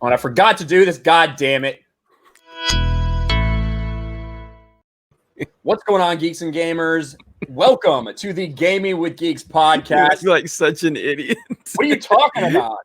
Oh, and I forgot to do this. God damn it. What's going on, geeks and gamers? Welcome to the Gaming with Geeks podcast. You're like such an idiot. What are you talking about?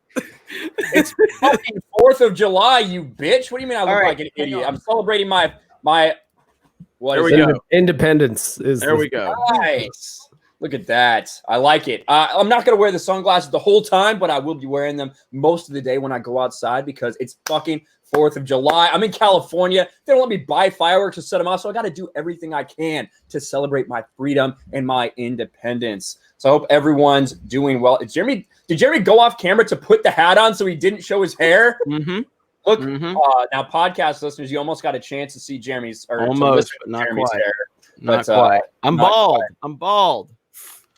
It's fucking 4th of July, you bitch. What do you mean I look like an idiot? I'm celebrating my There we go. Independence is there we go. Nice. Look at that. I like it. I'm not going to wear the sunglasses the whole time, but I will be wearing them most of the day when I go outside because it's fucking 4th of July. I'm in California. They don't let me buy fireworks to set them off, so I got to do everything I can to celebrate my freedom and my independence. So I hope everyone's doing well. Did Jeremy go off camera to put the hat on so he didn't show his hair? Mm-hmm. Look, now podcast listeners, you almost got a chance to see Jeremy's or almost, but not Jeremy's quite. hair. Not quite. I'm bald.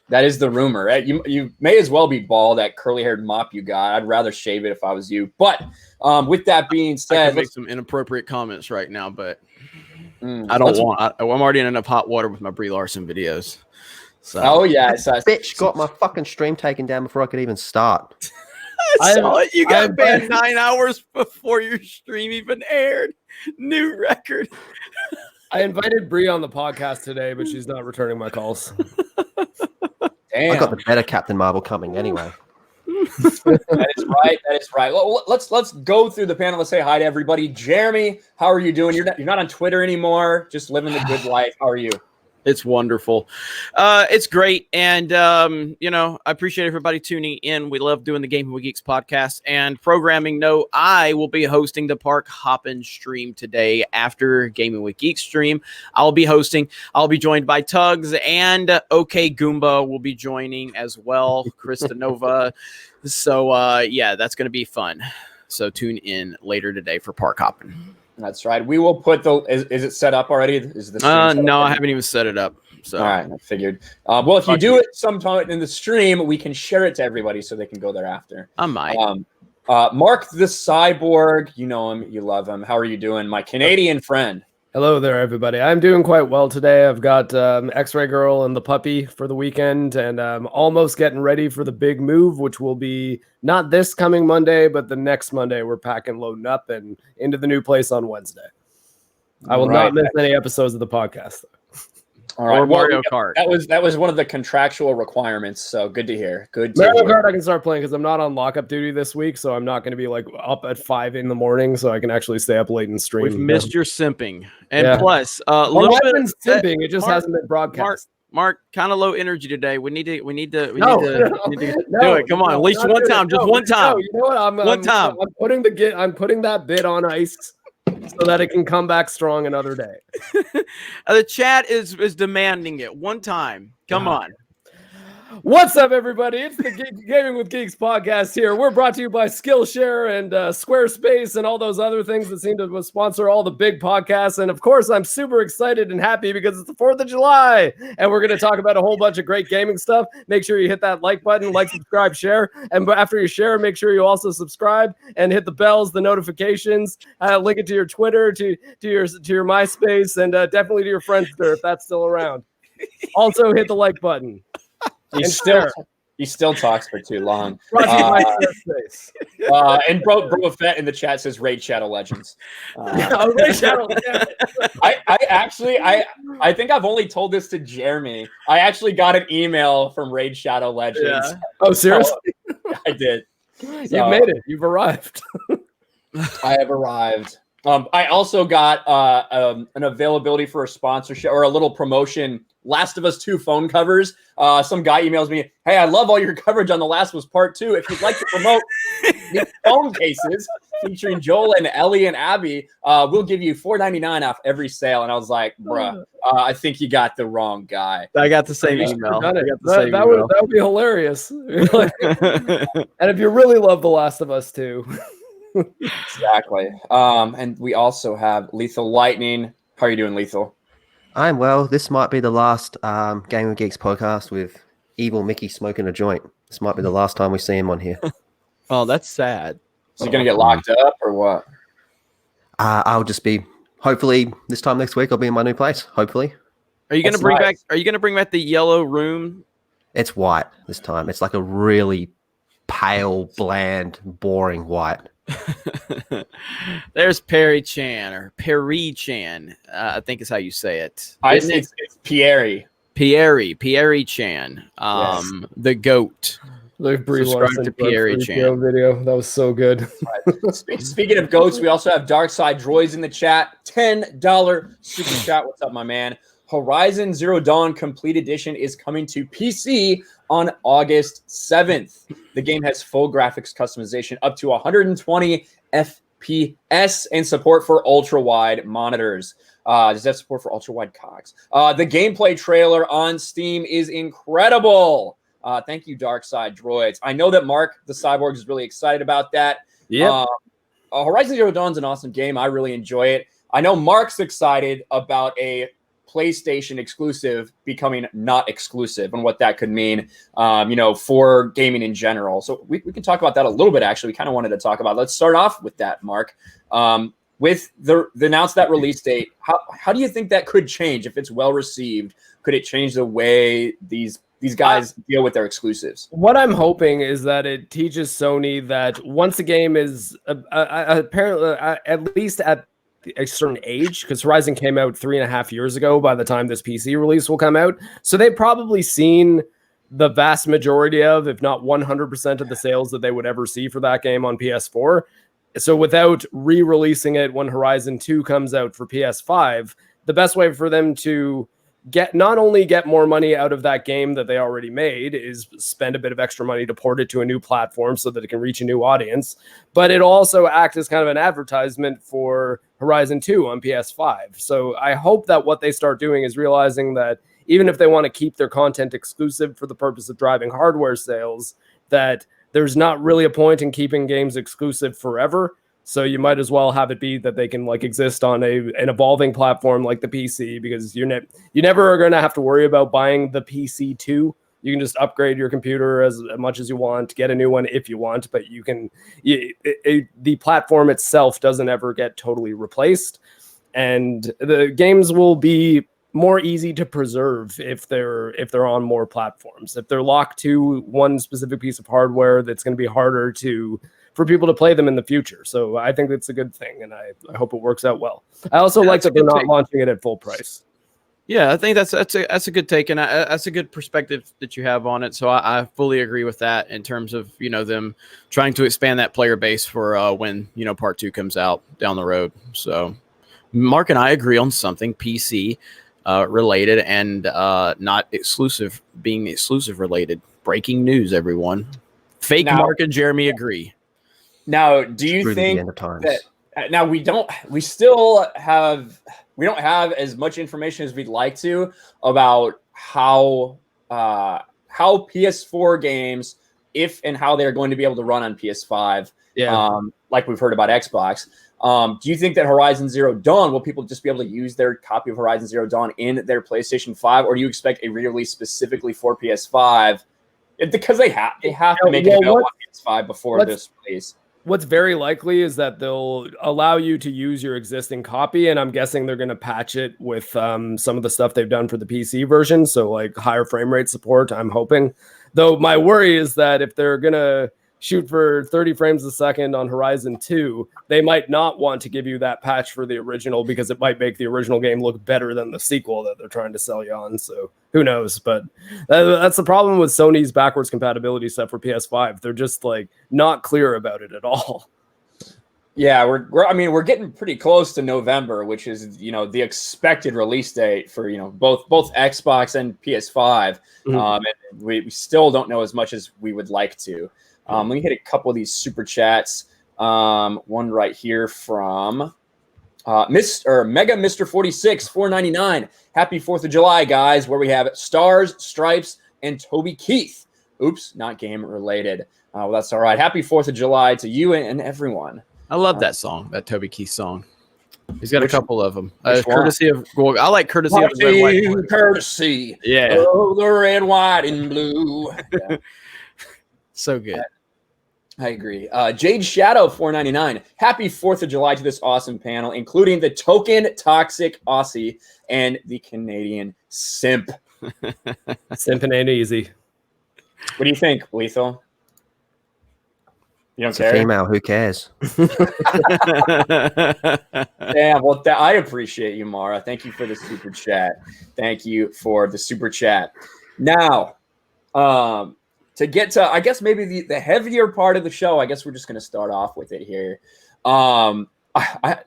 That is the rumor, right? You may as well be bald, that curly-haired mop you got. I'd rather shave it if I was you. But with that being said, I can make some inappropriate comments right now, but I don't want. I'm already in enough hot water with my Brie Larson videos. So. Oh yeah, bitch got my fucking stream taken down before I could even start. I saw it. You got banned 9 hours before your stream even aired. New record. I invited Brie on the podcast today, but she's not returning my calls. Damn. I got the better Captain Marvel coming anyway. That is right. That is right. Well, let's go through the panel. Let's say hi to everybody. Jeremy, how are you doing? You're not on Twitter anymore. Just living the good life. How are you? It's wonderful. It's great. And, I appreciate everybody tuning in. We love doing the Gaming with Geeks podcast and programming. No, I will be hosting the Park Hoppin' stream today after Gaming with Geeks stream. I'll be joined by Tugs and OK Goomba will be joining as well. Krista Nova. So, that's going to be fun. So tune in later today for Park Hoppin'. That's right. We will put is it set up already? Is the stream no, I haven't even set it up. So all right, I figured. Well, if you do it sometime in the stream, we can share it to everybody so they can go there after. I might. Mark the Cyborg, you know him, you love him. How are you doing, my Canadian friend? Hello there, everybody. I'm doing quite well today. I've got X-Ray Girl and the puppy for the weekend, and I'm almost getting ready for the big move, which will be not this coming Monday, but the next Monday. We're packing, loading up, and into the new place on Wednesday. I will not miss any episodes of the podcast, though. All right, or Mario Kart. That was one of the contractual requirements. So good to hear. Mario Kart I can start playing because I'm not on lockup duty this week, so I'm not going to be like up at 5 a.m, so I can actually stay up late and stream. We've missed your simping, and plus a little bit of simping. It just hasn't been broadcast. Mark, kind of low energy today. We need to do it. Come on, at least one time, just one time. You know what? I'm putting that bit on ice so that it can come back strong another day. The chat is demanding it. One time. Come on. What's up, everybody? It's the Gaming with Geeks podcast here. We're brought to you by Skillshare and Squarespace and all those other things that seem to sponsor all the big podcasts. And, of course, I'm super excited and happy because it's the 4th of July. And we're going to talk about a whole bunch of great gaming stuff. Make sure you hit that like button, subscribe, share. And after you share, make sure you also subscribe and hit the bells, the notifications. Link it to your Twitter, to your MySpace, and definitely to your Friendster if that's still around. Also, hit the like button. He still talks for too long. And Bro Fett in the chat says Raid Shadow Legends. Raid Shadow. I think I've only told this to Jeremy. I actually got an email from Raid Shadow Legends. Yeah. Oh, seriously? I did. You've made it. You've arrived. I have arrived. I also got an availability for a sponsorship or a little promotion. Last of Us 2 phone covers. Some guy emails me, "Hey, I love all your coverage on The Last of Us Part 2. If you'd like to promote the phone cases featuring Joel and Ellie and Abby, we'll give you $4.99 off every sale." And I was like, "Bruh, I think you got the wrong guy." I got the same email. That would be hilarious. And if you really love The Last of Us 2. Exactly. And we also have Lethal Lightning. How are you doing, Lethal? I'm well. This might be the last Game of Geeks podcast with Evil Mickey smoking a joint. This might be the last time we see him on here. Oh, that's sad. Is he going to get locked up or what? I'll just be. Hopefully, this time next week, I'll be in my new place. Hopefully. Are you going to bring back? Are you going to bring back the yellow room? It's white this time. It's like a really pale, bland, boring white. There's Perry Chan or Perry Chan. I think is how you say it. It's Pierre. Pierre Chan. Yes. The GOAT. Like Brie Subscribe Larson to Pierre free Chan. throw video. That was so good. Speaking of goats, we also have Darkside Droids in the chat. $10 super chat. What's up, my man? Horizon Zero Dawn Complete Edition is coming to PC on August 7th. The game has full graphics customization up to 120 FPS and support for ultra-wide monitors. Does that support for ultra-wide cogs? The gameplay trailer on Steam is incredible. Thank you, Darkside Droids. I know that Mark, the Cyborg, is really excited about that. Yeah. Horizon Zero Dawn is an awesome game. I really enjoy it. I know Mark's excited about a PlayStation exclusive becoming not exclusive and what that could mean, for gaming in general. So we can talk about that a little bit, actually. We kind of wanted to talk about. Let's start off with that, Mark. With the announced that release date, how do you think that could change if it's well received? Could it change the way these guys deal with their exclusives? What I'm hoping is that it teaches Sony that once a game is apparently at least at a certain age, because Horizon came out 3.5 years ago by the time this PC release will come out. So they've probably seen the vast majority of, if not 100% of the sales that they would ever see for that game on PS4. So without re-releasing it when Horizon 2 comes out for PS5, the best way for them to not only get more money out of that game that they already made is spend a bit of extra money to port it to a new platform so that it can reach a new audience, but it also acts as kind of an advertisement for Horizon 2 on PS5. So I hope that what they start doing is realizing that even if they want to keep their content exclusive for the purpose of driving hardware sales, that there's not really a point in keeping games exclusive forever. So you might as well have it be that they can exist on an evolving platform like the PC, because you never are going to have to worry about buying the PC 2. You can just upgrade your computer as much as you want, get a new one if you want, but the platform itself doesn't ever get totally replaced. And the games will be more easy to preserve if they're on more platforms. If they're locked to one specific piece of hardware, that's going to be harder for people to play them in the future. So I think it's a good thing, and I hope it works out well. I also like that they're not launching it at full price. Yeah, I think that's a good take, and that's a good perspective that you have on it. So I fully agree with that in terms of them trying to expand that player base for when part 2 comes out down the road. So Mark and I agree on something PC related and not exclusive, being exclusive related. Breaking news, everyone. Fake Mark and Jeremy agree. Now, do you think that now we don't have as much information as we'd like to about how PS4 games, if and how they're going to be able to run on PS5, like we've heard about Xbox. Do you think that Horizon Zero Dawn, will people just be able to use their copy of Horizon Zero Dawn in their PlayStation 5, or do you expect a re-release specifically for PS5? Because they have to make it available on PS5 before this release. What's very likely is that they'll allow you to use your existing copy, and I'm guessing they're going to patch it with some of the stuff they've done for the PC version, so higher frame rate support, I'm hoping. Though my worry is that if they're going to shoot for 30 frames a second on Horizon 2, they might not want to give you that patch for the original, because it might make the original game look better than the sequel that they're trying to sell you on. So who knows? But that's the problem with Sony's backwards compatibility stuff for PS5. They're just not clear about it at all. Yeah, we're getting pretty close to November, which is the expected release date for both Xbox and PS5. And we still don't know as much as we would like to. Let me hit a couple of these super chats. One right here from Mega Mr. 46 $4.99. Happy 4th of July, guys. Where we have Stars, Stripes, and Toby Keith. Oops, not game related. Well, that's all right. Happy 4th of July to you and everyone. I love that song, that Toby Keith song. He's got a couple of them. Courtesy of, I like Courtesy of the Red, White, Blue. Courtesy. Yeah. Oh, the red, white, and blue. Yeah. So good. I agree. Jade Shadow $4.99. Happy 4th of July to this awesome panel, including the token toxic Aussie and the Canadian simp. Simping ain't easy. What do you think, Lethal? You don't It's care? a female. Who cares? Damn, well, I appreciate you, Mara. Thank you for the super chat. Thank you for the super chat. Now, to get to, I guess, maybe the heavier part of the show, I guess we're just going to start off with it here.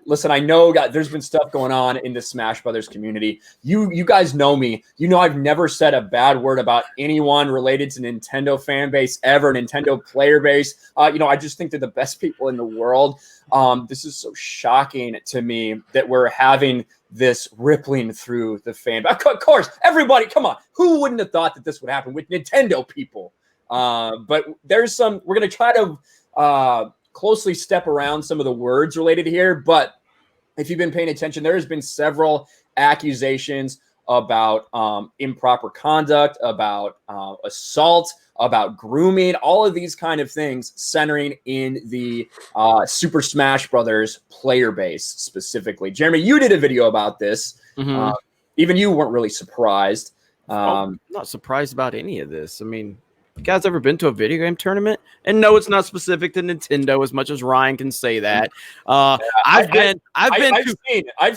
Listen, I know there's been stuff going on in the Smash Brothers community. You guys know me. You know I've never said a bad word about anyone related to Nintendo fan base ever, Nintendo player base. I just think they're the best people in the world. This is so shocking to me that we're having this rippling through the fan. Of course, everybody, come on. Who wouldn't have thought that this would happen with Nintendo people? But there's we're going to try to closely step around some of the words related here. But if you've been paying attention, there has been several accusations about improper conduct, about assault, about grooming, all of these kind of things centering in the Super Smash Brothers player base specifically. Jeremy, you did a video about this. Mhm. Even you weren't really surprised. I'm not surprised about any of this. I mean, you guys ever been to a video game tournament? And no, it's not specific to Nintendo as much as Ryan can say that. I've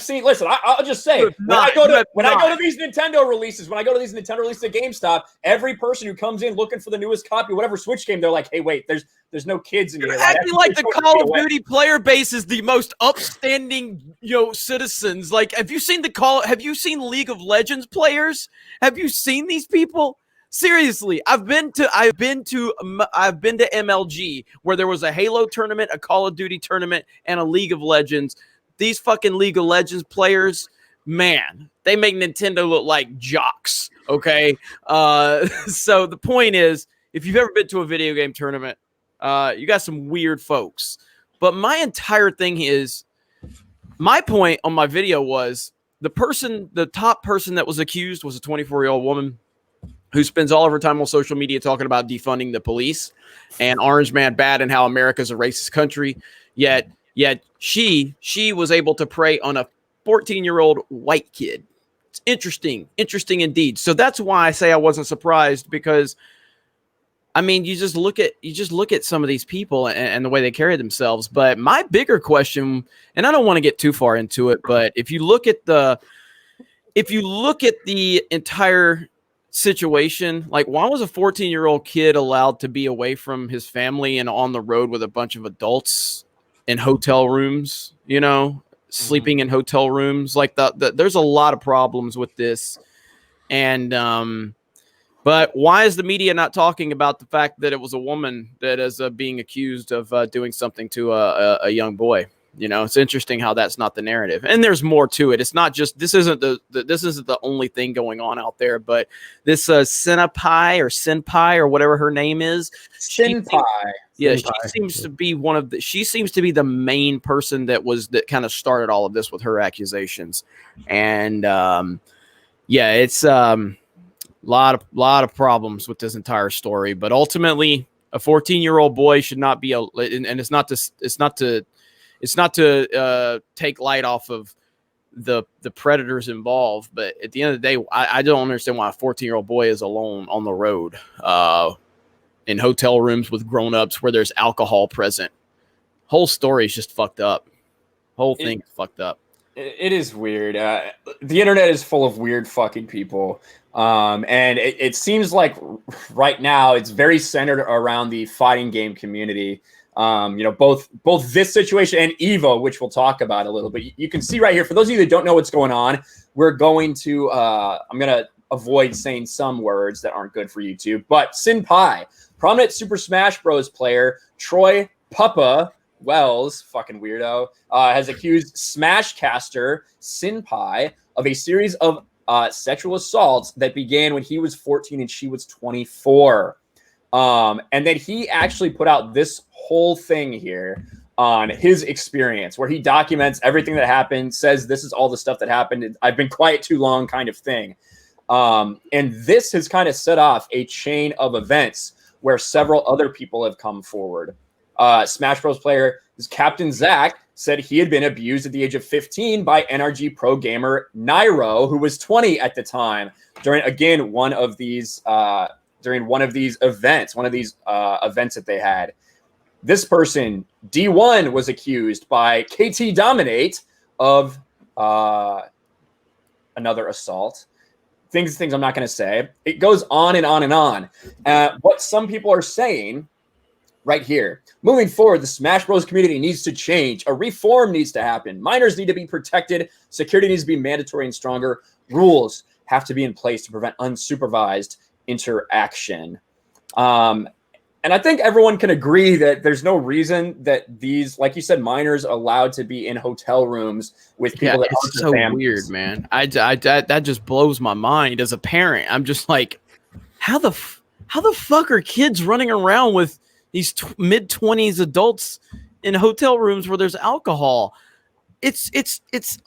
seen. Listen, I'll just say when I go to these Nintendo releases, at GameStop, every person who comes in looking for the newest copy, whatever Switch game, they're like, "Hey, wait, there's no kids in here." You're acting like the Call of Duty player base is the most upstanding, citizens. Like, have you seen League of Legends players? Have you seen these people? Seriously, I've been to MLG where there was a Halo tournament, a Call of Duty tournament, and a League of Legends. These fucking League of Legends players, man, they make Nintendo look like jocks. Okay, so the point is, if you've ever been to a video game tournament, you got some weird folks. But my entire thing is, my point on my video was the top person that was accused was a 24-year-old woman who spends all of her time on social media talking about defunding the police and Orange Man bad and how America's a racist country. Yet she was able to prey on a 14-year-old white kid. It's interesting indeed. So that's why I say I wasn't surprised, because I mean, you just look at some of these people and the way they carry themselves. But my bigger question, and I don't want to get too far into it, but if you look at the entire situation, like, why was a 14-year-old kid allowed to be away from his family and on the road with a bunch of adults in hotel rooms, sleeping in hotel rooms? Like, there's a lot of problems with this. And but why is the media not talking about the fact that it was a woman that is being accused of doing something to a young boy? It's interesting how that's not the narrative, and there's more to it. It's not just this isn't the only thing going on out there, but this Senpai or whatever her name is, Senpai. She seems to be the main person that kind of started all of this with her accusations, and it's a lot of problems with this entire story. But ultimately, a 14-year-old boy should not be and it's not to take light off of the predators involved, but at the end of the day, I don't understand why a 14-year-old boy is alone on the road in hotel rooms with grown-ups where there's alcohol present. Whole story is just fucked up. Whole thing is fucked up. It is weird. The internet is full of weird fucking people. And it seems like right now it's very centered around the fighting game community. Both this situation and Evo, which we'll talk about a little bit. You can see right here, for those of you that don't know what's going on, we're going to, I'm going to avoid saying some words that aren't good for YouTube, but Senpai, prominent Super Smash Bros. Player, Troy Puppa Wells, fucking weirdo, has accused Smashcaster Senpai of a series of sexual assaults that began when he was 14 and she was 24. And then he actually put out this whole thing here on his experience where he documents everything that happened, says this is all the stuff that happened. I've been quiet too long kind of thing. And this has kind of set off a chain of events where several other people have come forward. Smash Bros. Player Captain Zach said he had been abused at the age of 15 by NRG pro gamer Nairo, who was 20 at the time, during, again, one of these events that they had. This person, D1, was accused by KT Dominate of another assault. Things I'm not going to say. It goes on and on and on. What some people are saying right here. Moving forward, the Smash Bros. Community needs to change. A reform needs to happen. Minors need to be protected. Security needs to be mandatory and stronger. Rules have to be in place to prevent unsupervised interaction. And I think everyone can agree that there's no reason that these, like you said, minors are allowed to be in hotel rooms with people that aren't it's so weird, man. That just blows my mind as a parent. I'm just like, how the fuck are kids running around with these mid-20s adults in hotel rooms where there's alcohol? It's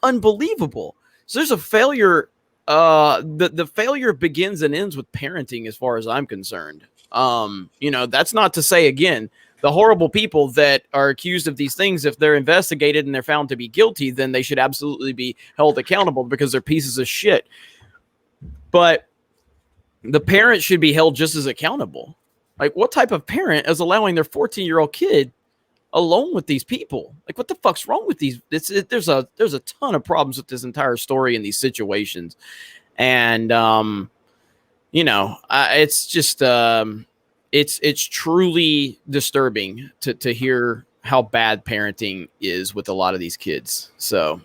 unbelievable. So there's a failure. The failure begins and ends with parenting, as far as I'm concerned. That's not to say, again, the horrible people that are accused of these things, if they're investigated and they're found to be guilty, then they should absolutely be held accountable because they're pieces of shit. But the parent should be held just as accountable. Like, what type of parent is allowing their 14-year-old kid alone with these people? Like, what the fuck's wrong with these? There's a ton of problems with this entire story and these situations. And, it's just, it's truly disturbing to hear how bad parenting is with a lot of these kids. So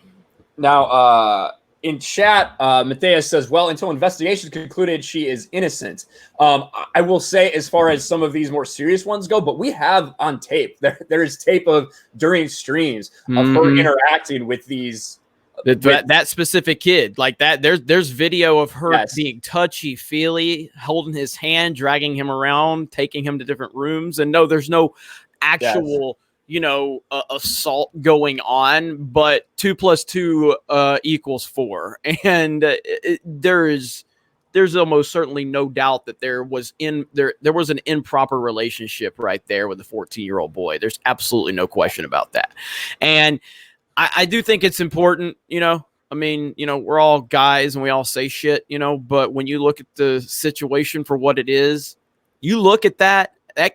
now, in chat, Matthias says, well, until investigation concluded, she is innocent. I will say, as far as some of these more serious ones go, but we have on tape, there is tape of during streams of her interacting with these. That specific kid, like that, there's video of her being touchy feely, holding his hand, dragging him around, taking him to different rooms. And no, there's no actual, assault going on, but 2 + 2 = 4. And there's almost certainly no doubt that there was an improper relationship right there with a 14-year-old boy. There's absolutely no question about that. And I do think it's important, we're all guys and we all say shit, but when you look at the situation for what it is, you look at that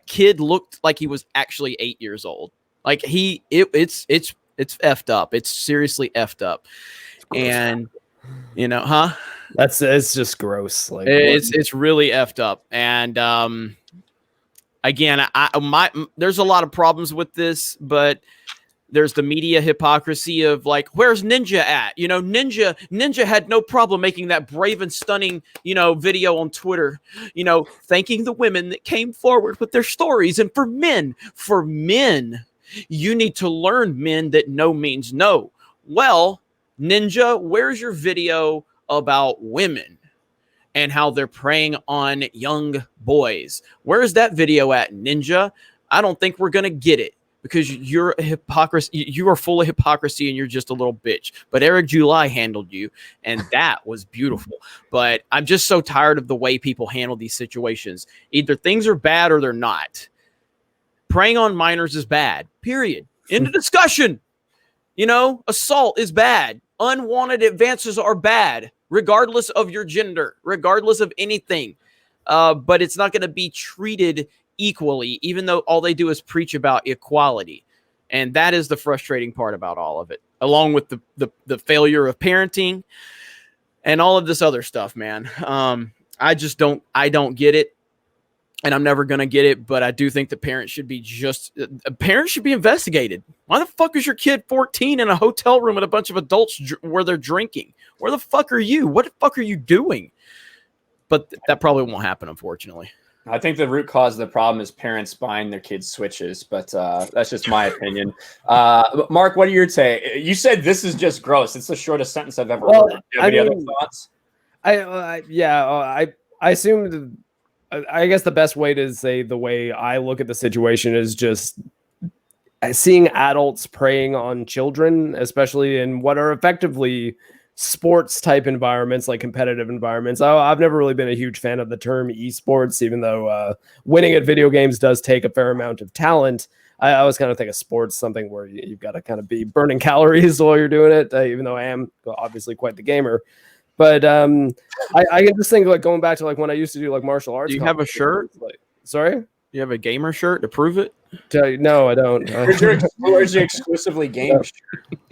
kid looked like he was actually 8 years old. Like it's effed up. It's seriously effed up. And, it's just gross. Like it's really effed up. And, again, there's a lot of problems with this, but there's the media hypocrisy of like, where's Ninja at? Ninja had no problem making that brave and stunning, video on Twitter, thanking the women that came forward with their stories. And for men, you need to learn, men, that no means no. Well, Ninja, where's your video about women and how they're preying on young boys? Where's that video at, Ninja? I don't think we're going to get it. Because you're a hypocrisy, you are full of hypocrisy and you're just a little bitch. But Eric July handled you, and that was beautiful. But I'm just so tired of the way people handle these situations. Either things are bad or they're not. Preying on minors is bad, period. End of discussion. Assault is bad. Unwanted advances are bad, regardless of your gender, regardless of anything. But it's not going to be treated equally, even though all they do is preach about equality. And that is the frustrating part about all of it, along with the failure of parenting and all of this other stuff, man. I don't get it, and I'm never going to get it, but I do think the parents should be investigated. Why the fuck is your kid 14 in a hotel room with a bunch of adults where they're drinking? Where the fuck are you? What the fuck are you doing? But that probably won't happen, unfortunately. I think the root cause of the problem is parents buying their kids Switches, but that's just my opinion. Mark, what are your take? You said this is just gross. It's the shortest sentence I've ever heard. Do you have any other thoughts? I assume. I guess the best way to say the way I look at the situation is just seeing adults preying on children, especially in what are effectively sports type environments, like competitive environments. I've never really been a huge fan of the term esports, even though winning at video games does take a fair amount of talent. I always kind of think of sports something where you've got to kind of be burning calories while you're doing it, even though I am obviously quite the gamer. But I can just think like going back to like when I used to do like martial arts. Do you have a shirt? Sorry? Do You have a gamer shirt to prove it? No, I don't. Where's your exclusively game shirt?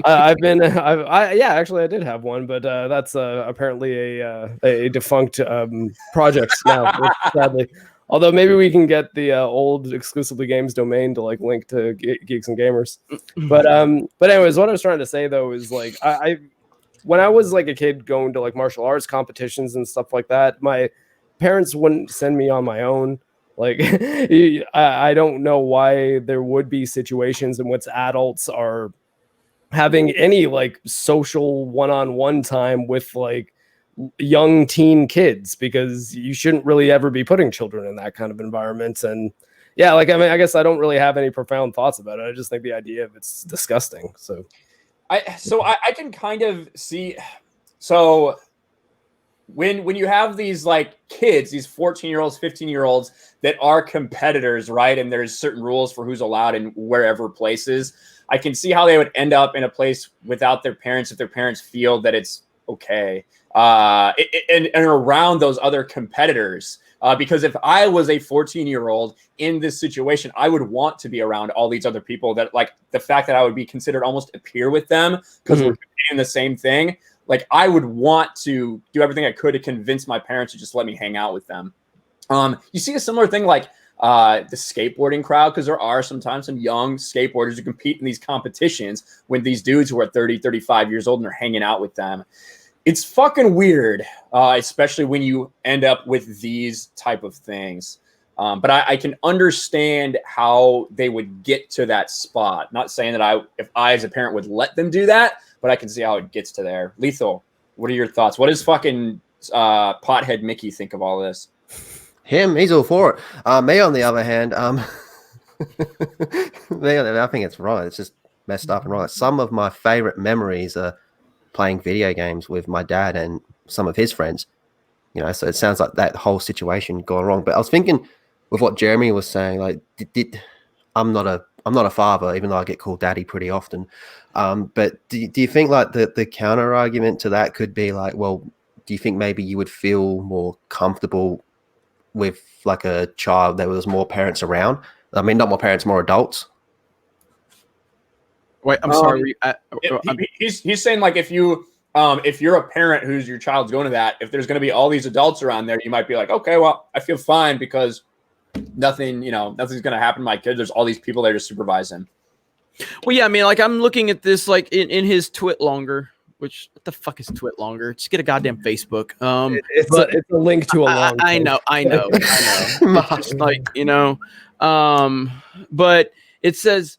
Actually, I did have one, but that's apparently a defunct project now, sadly. Although maybe we can get the old exclusively games domain to like link to Geeks and Gamers. But anyways, what I was trying to say though is like I when I was like a kid going to like martial arts competitions and stuff like that, my parents wouldn't send me on my own. Like I don't know why there would be situations in which adults are having any like social one-on-one time with like young teen kids, because you shouldn't really ever be putting children in that kind of environment. And yeah, like I mean, I guess I don't really have any profound thoughts about it. I just think the idea of it's disgusting. So I can kind of see. So when you have these like kids, these 14-year-olds, 15-year-olds that are competitors, right? And there's certain rules for who's allowed in wherever places. I can see how they would end up in a place without their parents if their parents feel that it's okay. And around those other competitors. Because if I was a 14-year-old in this situation, I would want to be around all these other people that like the fact that I would be considered almost a peer with them because we're doing the same thing. Like I would want to do everything I could to convince my parents to just let me hang out with them. You see a similar thing like the skateboarding crowd, because there are sometimes some young skateboarders who compete in these competitions with these dudes who are 30, 35 years old and they're hanging out with them. It's fucking weird, especially when you end up with these type of things. But I can understand how they would get to that spot. Not saying that if I as a parent would let them do that, but I can see how it gets to there. Lethal, what are your thoughts? What does fucking pothead Mickey think of all this? He's all for it. Me, on the other hand, I think it's right. It's just messed up and right. Some of my favorite memories are playing video games with my dad and some of his friends. You know, so it sounds like that whole situation gone wrong. But I was thinking with what Jeremy was saying, like, I'm not a father, even though I get called daddy pretty often. But do you think like the counter argument to that could be like, well, do you think maybe you would feel more comfortable with like a child that was more parents around? I mean, not more parents, more adults. Wait, I'm sorry. He's saying like if you're a parent who's your child's going to that, if there's going to be all these adults around there, you might be like, okay, well, I feel fine because nothing's going to happen to my kid. There's all these people there to supervise him. Well, yeah, I mean, like I'm looking at this like in his Twit longer, which what the fuck is Twit longer? Just get a goddamn Facebook. It's a link to a long. I know. It's just like, you know, but it says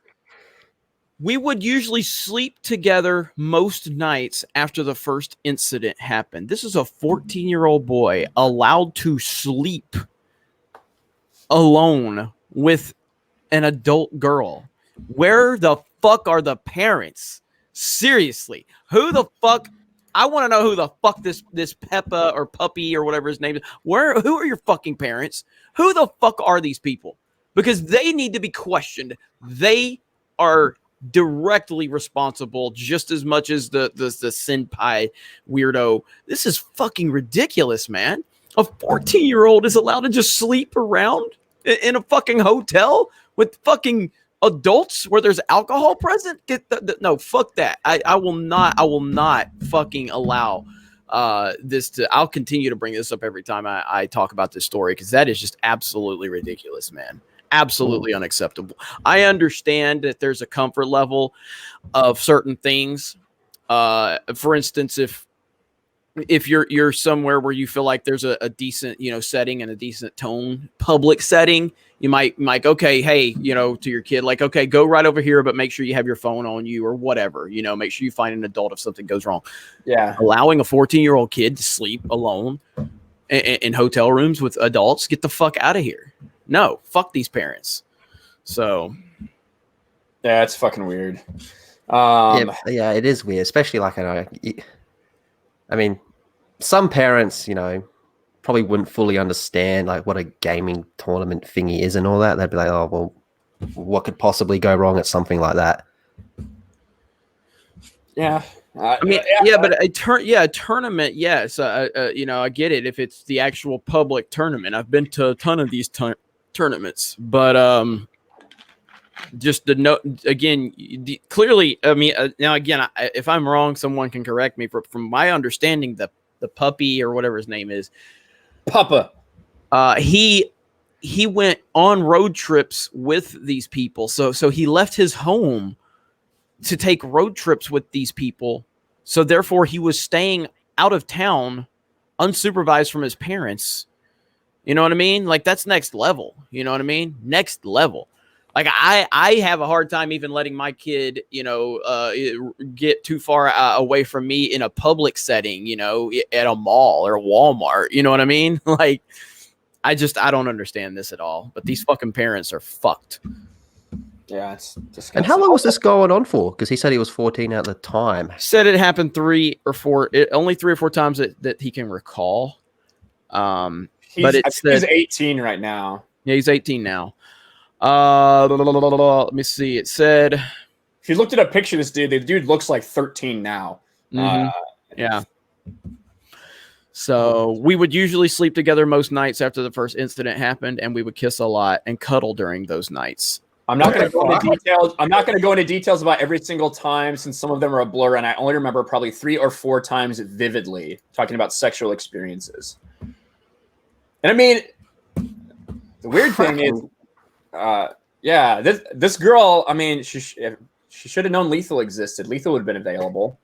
we would usually sleep together most nights after the first incident happened. This is a 14-year-old boy allowed to sleep alone with an adult girl. Where the fuck are the parents? Seriously, who the fuck? I want to know who the fuck this Peppa or Puppy or whatever his name is. Who are your fucking parents? Who the fuck are these people? Because they need to be questioned. They are directly responsible just as much as the senpai weirdo. This is fucking ridiculous, man. A 14-year-old is allowed to just sleep around in a fucking hotel with fucking adults where there's alcohol present. No, fuck that. I will not fucking allow this to. I'll continue to bring this up every time I talk about this story, because that is just absolutely ridiculous, man. Absolutely unacceptable. I understand that there's a comfort level of certain things. For instance, if you're somewhere where you feel like there's a decent, you know, setting and a decent tone, public setting, you might okay, hey, you know, to your kid, like, okay, go right over here, but make sure you have your phone on you or whatever, you know, make sure you find an adult if something goes wrong. Yeah. Allowing a 14-year-old kid to sleep alone in hotel rooms with adults, get the fuck out of here. No, fuck these parents. So, yeah, it's fucking weird. Yeah, it is weird, especially like I mean, some parents, you know, probably wouldn't fully understand like what a gaming tournament thingy is and all that. They'd be like, oh, well, what could possibly go wrong at something like that? Yeah. I mean, yeah, but a tournament, yes. You know, I get it if it's the actual public tournament. I've been to a ton of these tournaments, but just the note again. Clearly, I mean, now again, if I'm wrong, someone can correct me. From my understanding, the puppy or whatever his name is, Papa. He went on road trips with these people. So he left his home to take road trips with these people. So therefore, he was staying out of town, unsupervised from his parents. You know what I mean? Like, that's next level. You know what I mean? Next level. Like, I have a hard time even letting my kid, get too far away from me in a public setting, at a mall or Walmart. You know what I mean? Like, I don't understand this at all. But these fucking parents are fucked. Yeah, it's disgusting. And how long was this going on for? Because he said he was 14 at the time. Said it happened only 3 or 4 times that he can recall. But he's 18 right now. Yeah, he's 18 now. Let me see. It said, if you looked at a picture of this dude, the dude looks like 13 now. Yeah. So we would usually sleep together most nights after the first incident happened, and we would kiss a lot and cuddle during those nights. I'm not going to go into details. I'm not going to go into details about every single time, since some of them are a blur, and I only remember probably 3 or 4 times vividly talking about sexual experiences. And I mean, the weird thing is, this girl, I mean, she should have known Lethal existed. Lethal would have been available.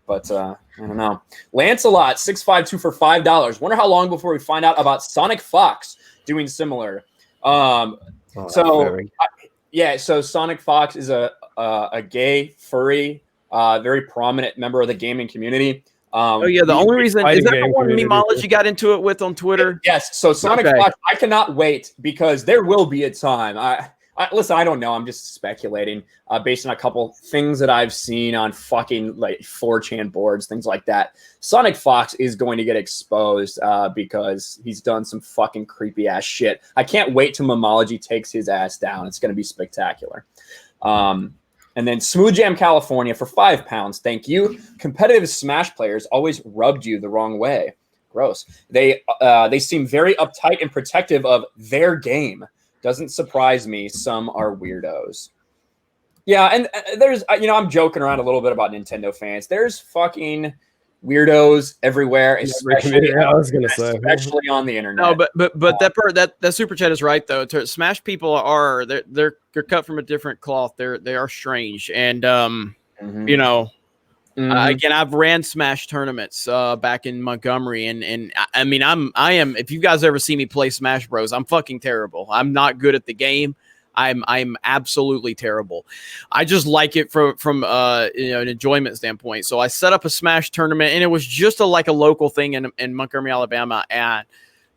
But I don't know. Lancelot 652 for $5. Wonder how long before we find out about Sonic Fox doing similar. So Sonic Fox is a gay furry, very prominent member of the gaming community. The only reason is that the one memology got into it with on Twitter. Yes. So Sonic Fox, I cannot wait, because there will be a time. Listen, I don't know. I'm just speculating based on a couple things that I've seen on fucking like 4chan boards, things like that. Sonic Fox is going to get exposed because he's done some fucking creepy ass shit. I can't wait till Memology takes his ass down. It's going to be spectacular. And then Smooth Jam California for £5. Thank you. Competitive Smash players always rubbed you the wrong way. Gross. They seem very uptight and protective of their game. Doesn't surprise me. Some are weirdos. Yeah, and there's, I'm joking around a little bit about Nintendo fans. There's fucking weirdos everywhere, especially especially on the internet. No, but that super chat is right though. Smash people they're cut from a different cloth. They are strange, and again, I've ran Smash tournaments back in Montgomery, and I mean, I am. If you guys ever see me play Smash Bros, I'm fucking terrible. I'm not good at the game. I'm absolutely terrible. I just like it from an enjoyment standpoint. So I set up a Smash tournament, and it was just a local thing in Montgomery, Alabama, and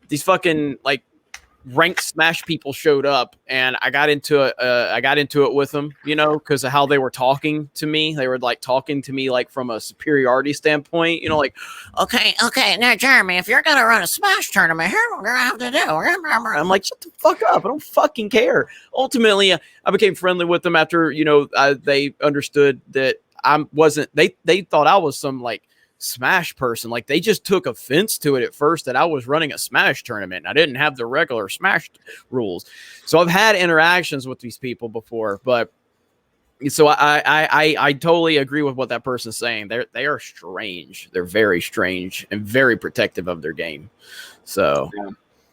these fucking ranked Smash people showed up, and I got into it with them, because of how they were talking to me. They were talking to me from a superiority standpoint, okay, now Jeremy, if you're gonna run a Smash tournament, here's what we're gonna have to do. I'm like, shut the fuck up, I don't fucking care. Ultimately, I became friendly with them after they understood that I wasn't. They thought I was some Smash person. They just took offense to it at first that I was running a Smash tournament and I didn't have the regular Smash rules. So I've had interactions with these people before, but so I totally agree with what that person's saying. They are strange. They're very strange and very protective of their game. So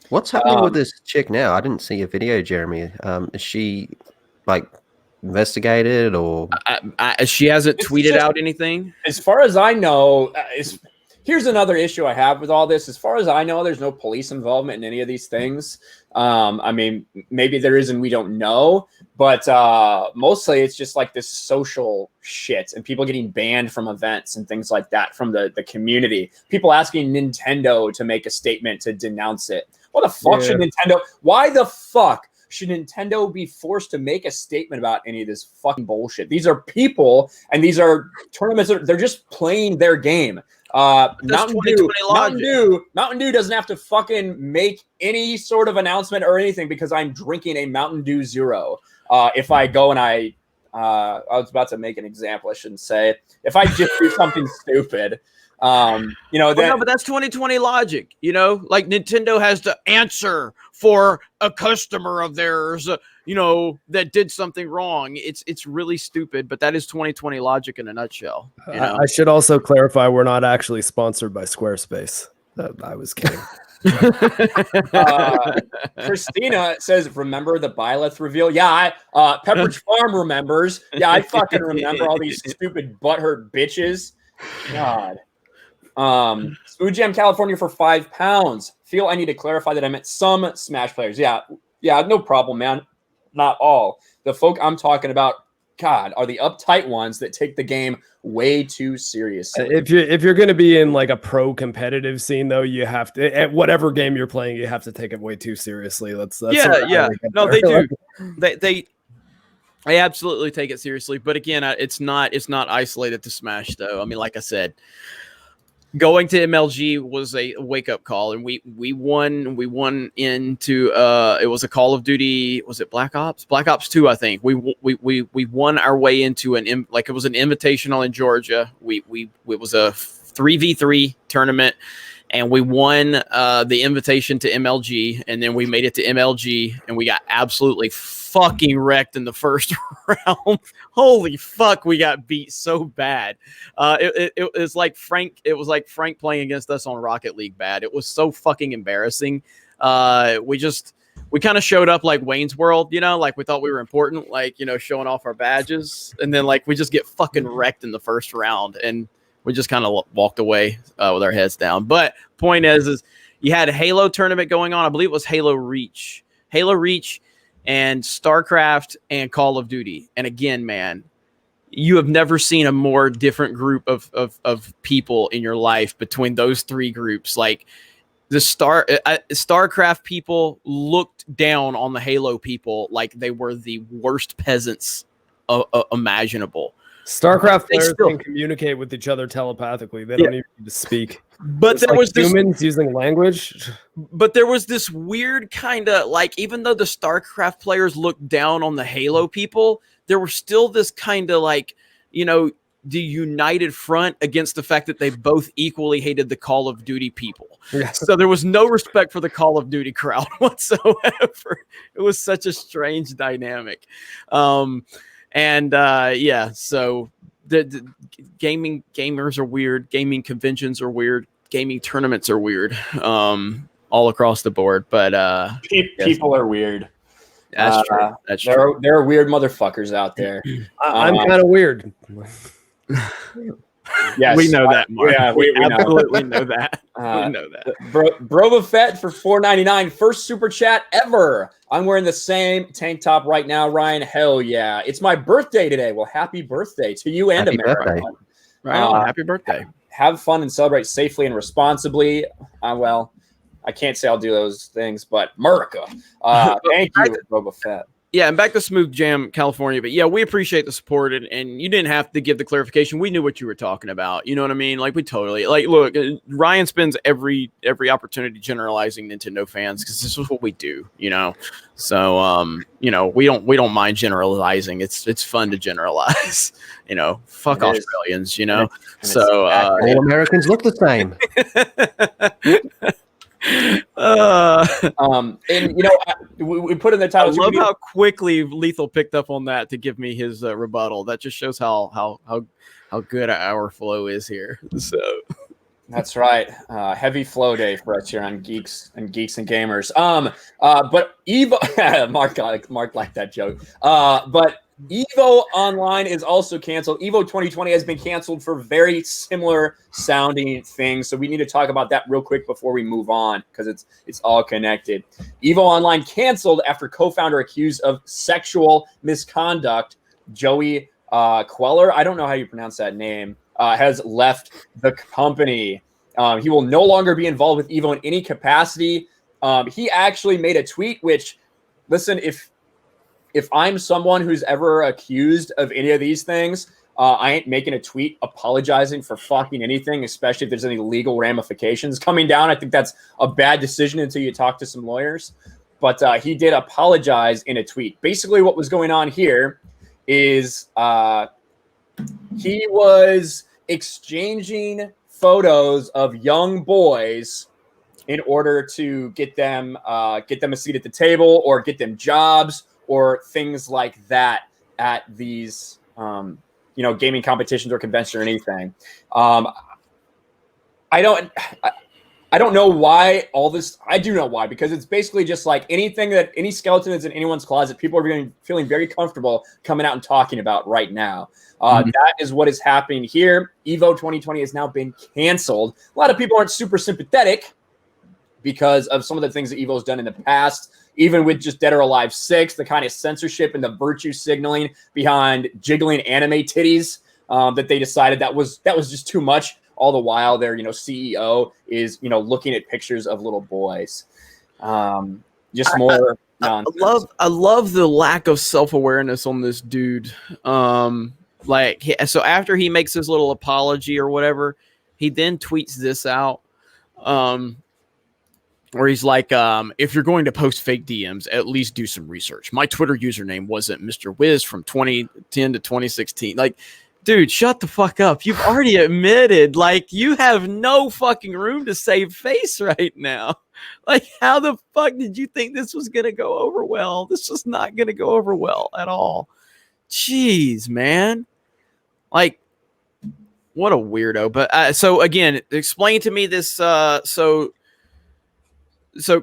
what's happening with this chick now? I didn't see a video, Jeremy. Is she investigated, or she hasn't tweeted out anything? As far as I know, here's another issue I have with all this. As far as I know, there's no police involvement in any of these things. I mean, maybe there is and we don't know, but mostly it's just this social shit and people getting banned from events and things like that from the community. People asking Nintendo to make a statement to denounce it. What the fuck should Nintendo? Why the fuck should Nintendo be forced to make a statement about any of this fucking bullshit? These are people, and these are tournaments. They're just playing their game. Mountain Dew doesn't have to fucking make any sort of announcement or anything because I'm drinking a Mountain Dew Zero. If I go and I I was about to make an example. I shouldn't say. If I just do something stupid, then no, but that's 2020 logic. Like Nintendo has to answer for a customer of theirs, that did something wrong. It's really stupid, but that is 2020 logic in a nutshell. I should also clarify, we're not actually sponsored by Squarespace. I was kidding. Christina says, remember the Byleth reveal? Yeah, Pepperidge Farm remembers. Yeah, I fucking remember all these stupid butthurt bitches. God. Smooth Jam California for £5. Feel I need to clarify that I meant some Smash players. Yeah, no problem, man. Not all. The folk I'm talking about, God, are the uptight ones that take the game way too seriously. If you're going to be in like a pro competitive scene, though, you have to, at whatever game you're playing, you have to take it way too seriously. That's yeah. No, they do. They absolutely take it seriously. But again, it's not isolated to Smash, though. I mean, like I said, going to MLG was a wake up call, and we won. We won into it was a Call of Duty. Was it Black Ops? Black Ops 2, I think. We won our way into it was an invitational in Georgia. It was a 3v3 tournament, and we won the invitation to MLG, and then we made it to MLG, and we got absolutely fucking wrecked in the first round. Holy fuck, we got beat so bad. It was like Frank. It was like Frank playing against us on Rocket League bad. It was so fucking embarrassing. We kind of showed up like Wayne's World, like we thought we were important, like, showing off our badges, and then like we just get fucking wrecked in the first round, and we just kind of walked away with our heads down. But point is you had a Halo tournament going on. I believe it was Halo Reach, and StarCraft and Call of Duty. And again, man, you have never seen a more different group of people in your life between those three groups. Like the StarCraft people looked down on the Halo people like they were the worst peasants imaginable. StarCraft players can communicate with each other telepathically. They don't even need to speak. But there was humans using language. But there was this weird kind of like, even though the StarCraft players looked down on the Halo people, there was still this kind of like, the united front against the fact that they both equally hated the Call of Duty people. Yes. So there was no respect for the Call of Duty crowd whatsoever. It was such a strange dynamic. So the gamers are weird. Gaming conventions are weird. Gaming tournaments are weird. All across the board. But people are weird. That's true. That's true. There are weird motherfuckers out there. I'm kind of weird. Yes, we know that, Mark. Yeah, we absolutely know that. We know that. Broba Fett for $4.99, first super chat ever. I'm wearing the same tank top right now, Ryan. Hell yeah! It's my birthday today. Well, happy birthday to you and America. Right on. Happy birthday. Have fun and celebrate safely and responsibly. Well, I can't say I'll do those things, but America. Thank you, Broba Fett. Yeah, and back to Smooth Jam, California. But yeah, we appreciate the support, and you didn't have to give the clarification. We knew what you were talking about. You know what I mean? Like, we totally look. Ryan spends every opportunity generalizing Nintendo fans because this is what we do. So we don't mind generalizing. It's fun to generalize. Fuck Australians. So all Americans look the same. We put in the title. I love how quickly Lethal picked up on that to give me his rebuttal. That just shows how good our flow is here. So that's right. Heavy flow day for us here on Geeks and Gamers. But Evo, Mark liked that joke. But Evo Online is also canceled. Evo 2020 has been canceled for very similar sounding things. So we need to talk about that real quick before we move on because it's all connected. Evo Online canceled after co-founder accused of sexual misconduct. Joey Queller, I don't know how you pronounce that name, has left the company. He will no longer be involved with Evo in any capacity. He actually made a tweet, which, listen, if I'm someone who's ever accused of any of these things, I ain't making a tweet apologizing for fucking anything, especially if there's any legal ramifications coming down. I think that's a bad decision until you talk to some lawyers. But he did apologize in a tweet. Basically, what was going on here is he was exchanging photos of young boys in order to get them a seat at the table or get them jobs or things like that at these gaming competitions or conventions or anything. I don't know why all this. I do know why, because it's basically just like any skeleton that's in anyone's closet, people are feeling very comfortable coming out and talking about right now. That is what is happening here. EVO 2020 has now been canceled. A lot of people aren't super sympathetic because of some of the things that EVO's done in the past, even with just Dead or Alive 6, the kind of censorship and the virtue signaling behind jiggling anime titties that they decided that was just too much. All the while their CEO is looking at pictures of little boys. Just more nonsense. I love the lack of self-awareness on this dude. So after he makes his little apology or whatever, he then tweets this out. Where he's like, if you're going to post fake DMs, at least do some research. My Twitter username wasn't Mr. Wiz from 2010 to 2016. Like, dude, shut the fuck up. You've already admitted, like, you have no fucking room to save face right now. Like, how the fuck did you think this was going to go over well? This was not going to go over well at all. Jeez, man. Like, what a weirdo. But so again, explain to me this. So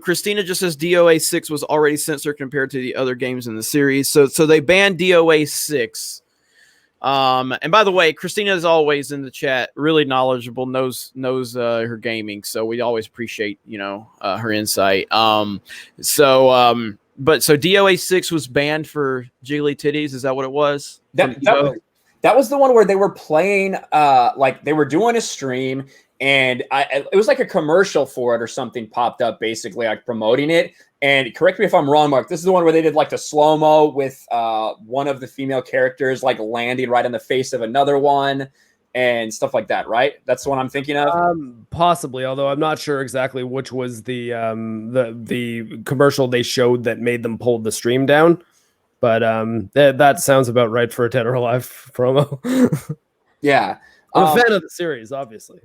Christina just says DOA 6 was already censored compared to the other games in the series. So they banned DOA 6. And by the way, Christina is always in the chat, really knowledgeable, knows her gaming. So we always appreciate, her insight. So DOA 6 was banned for jiggly titties. Is that what it was? That was the one where they were playing, like they were doing a stream, and it was like a commercial for it or something popped up, basically like promoting it. And correct me if I'm wrong, Mark, this is the one where they did like the slow-mo with one of the female characters like landing right on the face of another one and stuff like that, right? That's the one I'm thinking of? Possibly, although I'm not sure exactly which was the commercial they showed that made them pull the stream down. But that sounds about right for a Dead or Alive promo. Yeah. I'm a fan of the series, obviously.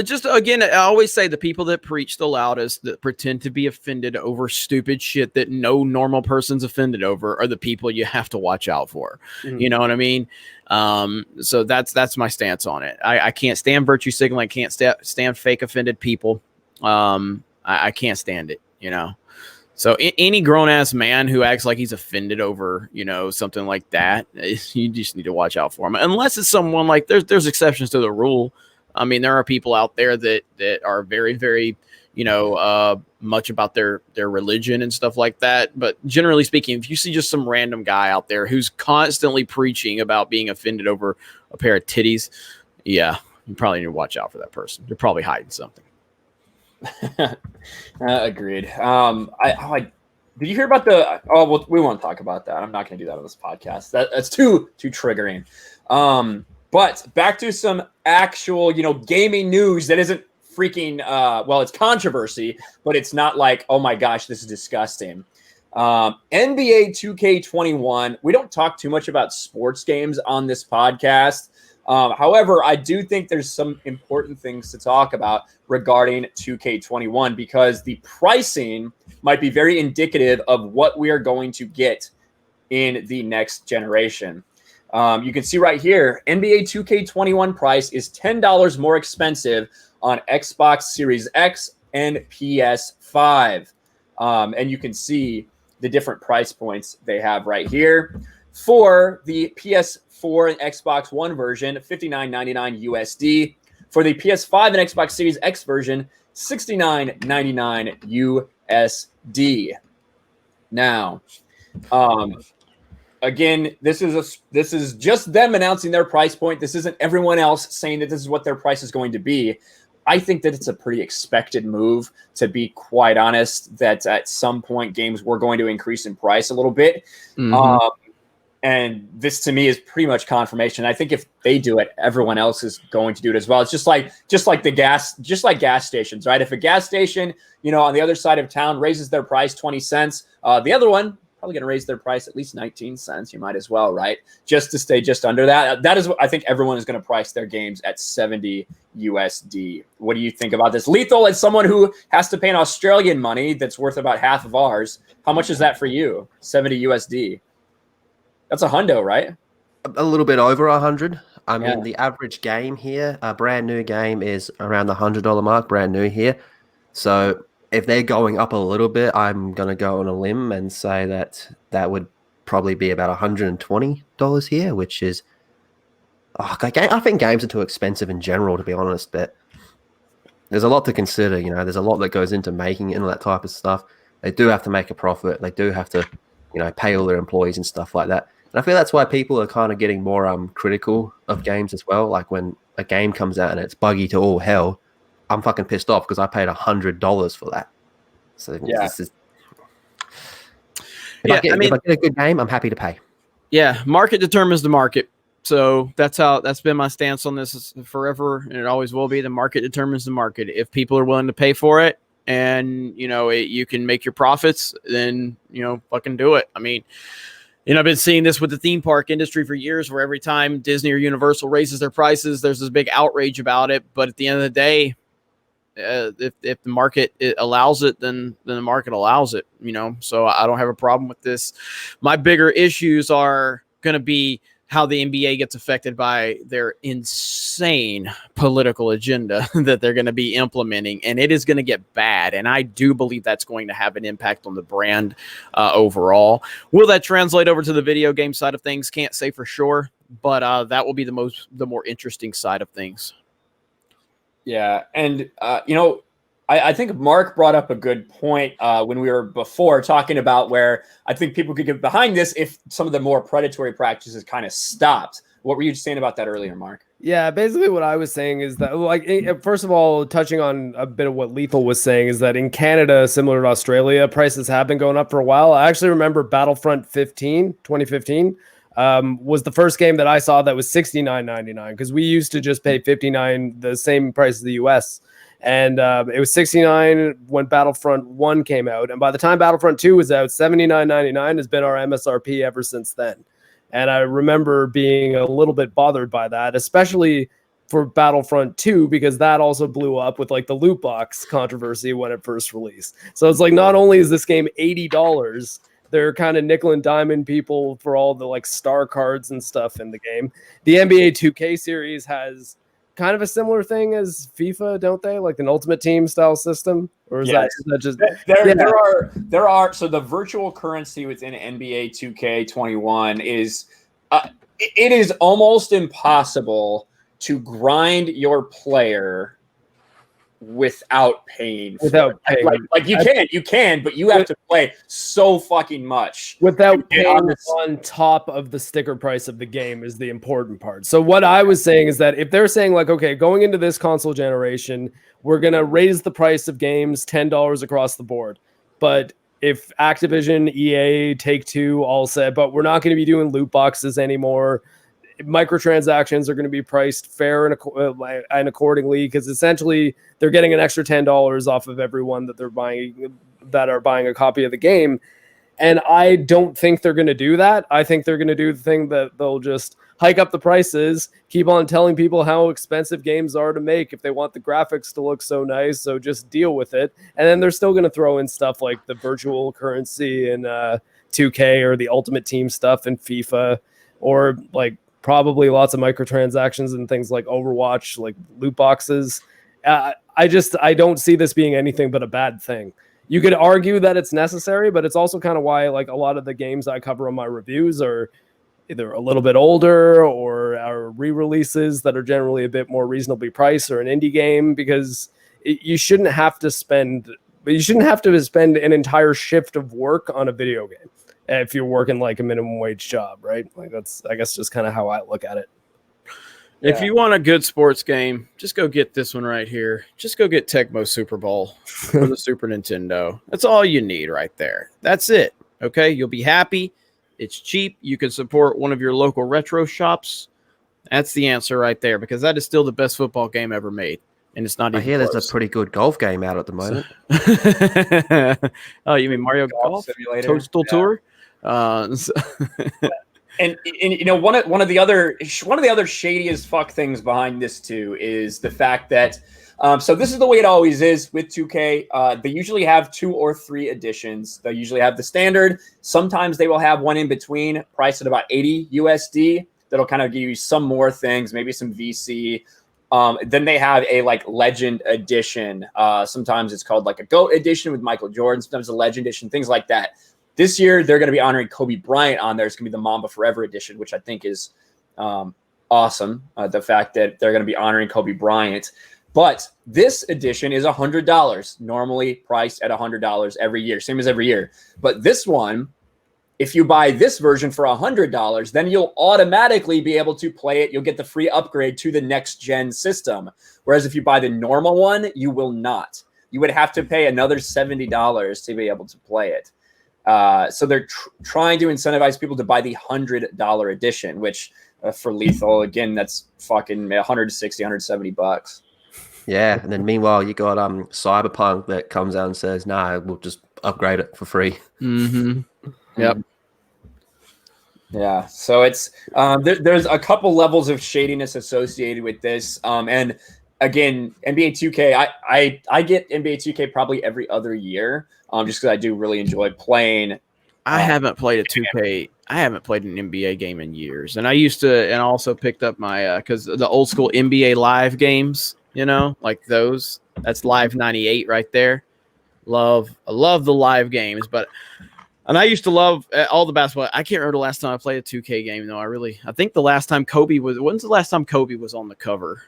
Just again, I always say the people that preach the loudest, that pretend to be offended over stupid shit that no normal person's offended over, are the people you have to watch out for. Mm-hmm. You know what I mean? So that's my stance on it. I can't stand virtue signaling. I can't stand fake offended people. I can't stand it. So any grown-ass man who acts like he's offended over, something like that, you just need to watch out for him. Unless it's someone like there's exceptions to the rule. I mean, there are people out there that are very, very, much about their religion and stuff like that. But generally speaking, if you see just some random guy out there who's constantly preaching about being offended over a pair of titties, yeah, you probably need to watch out for that person. You're probably hiding something. Agreed. Did you hear about the? Oh, well, we won't talk about that. I'm not going to do that on this podcast. That's too triggering. But back to some actual, gaming news that isn't freaking. Well, it's controversy, but it's not like, oh my gosh, this is disgusting. NBA 2K21. We don't talk too much about sports games on this podcast. However, I do think there's some important things to talk about regarding 2K21 because the pricing might be very indicative of what we are going to get in the next generation. You can see right here, NBA 2K21 price is $10 more expensive on Xbox Series X and PS5. And you can see the different price points they have right here. For the PS4 and Xbox One version, $59.99 USD. For the PS5 and Xbox Series X version, $69.99 USD. Now, again, this is just them announcing their price point. This isn't everyone else saying that this is what their price is going to be. I think that it's a pretty expected move, to be quite honest, that at some point games were going to increase in price a little bit. Mm-hmm. And this to me is pretty much confirmation. I think if they do it, everyone else is going to do it as well. It's just like gas stations, right? If a gas station, on the other side of town raises their price 20 cents, the other one probably going to raise their price at least 19 cents. You might as well, right? Just to stay just under that. That is what I think everyone is going to price their games at 70 USD. What do you think about this? Lethal, as someone who has to pay an Australian money that's worth about half of ours, how much is that for you? 70 USD. That's a hundo, right? A little bit over 100. I mean, Yeah. the average game here, a brand new game, is around the $100 mark, brand new here. So if they're going up a little bit, I'm going to go on a limb and say that would probably be about $120 here, which is, I think games are too expensive in general, to be honest, but there's a lot to consider. You know, there's a lot that goes into making it and all that type of stuff. They do have to make a profit. They do have to, you know, pay all their employees and stuff like that. And I feel that's why people are kind of getting more critical of games as well. Like when a game comes out and it's buggy to all hell, I'm fucking pissed off because I paid $100 for that. So Yeah. this is, if I get a good game, I'm happy to pay. Yeah, market determines the market. So that's been my stance on this forever, and it always will be. The market determines the market. If people are willing to pay for it, and you know you can make your profits, then fucking do it. I mean, I've been seeing this with the theme park industry for years, where every time Disney or Universal raises their prices, there's this big outrage about it. But at the end of the day, if the market allows it, then the market allows it. So I don't have a problem with this. My bigger issues are going to be how the NBA gets affected by their insane political agenda that they're going to be implementing, and it is going to get bad. And I do believe that's going to have an impact on the brand overall. Will that translate over to the video game side of things? Can't say for sure, but that will be the more interesting side of things. Yeah, and I think Mark brought up a good point when we were before talking about where I think people could get behind this if some of the more predatory practices kind of stopped. What were you saying about that earlier, Mark? Yeah, basically what I was saying is that, like, first of all, touching on a bit of what Lethal was saying, is that in Canada, similar to Australia, prices have been going up for a while. I actually remember Battlefront 2015, was the first game that I saw that was $69.99, because we used to just pay $59, the same price as the US. And it was $69 when Battlefront 1 came out. And by the time Battlefront 2 was out, $79.99 has been our MSRP ever since then. And I remember being a little bit bothered by that, especially for Battlefront 2, because that also blew up with like the loot box controversy when it first released. So it's like, not only is this game $80, they're kind of nickel and diamond people for all the like star cards and stuff in the game. The NBA 2K series has kind of a similar thing as FIFA, don't they? Like an Ultimate Team style system, or is that just there are so the virtual currency within NBA 2K21 is it is almost impossible to grind your player without paying. Like you can, but you have to play so fucking much without paying on top of the sticker price of the game is the important part. So what I was saying is that if they're saying like, okay, going into this console generation, we're going to raise the price of games $10 across the board. But if Activision, EA, Take-Two all said, but we're not going to be doing loot boxes anymore, microtransactions are going to be priced fair and accordingly, because essentially they're getting an extra $10 off of everyone that are buying a copy of the game. And I don't think they're going to do that. I think they're going to do the thing that they'll just hike up the prices, keep on telling people how expensive games are to make if they want the graphics to look so nice, so just deal with it. And then they're still going to throw in stuff like the virtual currency in 2K or the Ultimate Team stuff in FIFA, or like probably lots of microtransactions and things like Overwatch, like loot boxes. I don't see this being anything but a bad thing. You could argue that it's necessary, but it's also kind of why like a lot of the games I cover on my reviews are either a little bit older or are re-releases that are generally a bit more reasonably priced, or an indie game, because you shouldn't have to spend an entire shift of work on a video game if you're working like a minimum wage job, right? Like that's, I guess, just kind of how I look at it. If you want a good sports game, just go get this one right here. Just go get Tecmo Super Bowl for the Super Nintendo. That's all you need right there. That's it. Okay, you'll be happy. It's cheap. You can support one of your local retro shops. That's the answer right there, because that is still the best football game ever made. And it's not even close. There's a pretty good golf game out at the moment. Oh, you mean Mario Golf? Simulator. Toadstool Tour? So- And you know, one of the other shady as fuck things behind this too is the fact that so this is the way it always is with 2K. They usually have 2 or 3 editions. They usually have the standard. Sometimes they will have one in between, priced at about 80 USD. That'll kind of give you some more things, maybe some VC. Then they have a like Legend edition. Sometimes it's called like a GOAT edition with Michael Jordan. Sometimes a Legend edition, things like that. This year, they're going to be honoring Kobe Bryant on there. It's going to be the Mamba Forever edition, which I think is awesome. The fact that they're going to be honoring Kobe Bryant. But this edition is $100, normally priced at $100 every year, same as every year. But this one, if you buy this version for $100, then you'll automatically be able to play it. You'll get the free upgrade to the next gen system. Whereas if you buy the normal one, you will not. You would have to pay another $70 to be able to play it. So they're trying to incentivize people to buy the $100 edition, which for Lethal, again, that's fucking 160, 170 bucks. Yeah, and then meanwhile you got Cyberpunk that comes out and says, "No, we'll just upgrade it for free." Mm-hmm. Yep. Yeah, so it's there's a couple levels of shadiness associated with this, and again, NBA 2K, I get NBA 2K probably every other year, just because I do really enjoy playing. I haven't played a 2K. I haven't played an NBA game in years, and I used to, and also picked up my because the old school NBA Live games, you know, like those. That's Live 98 right there. I love the live games, and I used to love all the basketball. I can't remember the last time I played a 2K game though. I think the last time Kobe was. When's the last time Kobe was on the cover?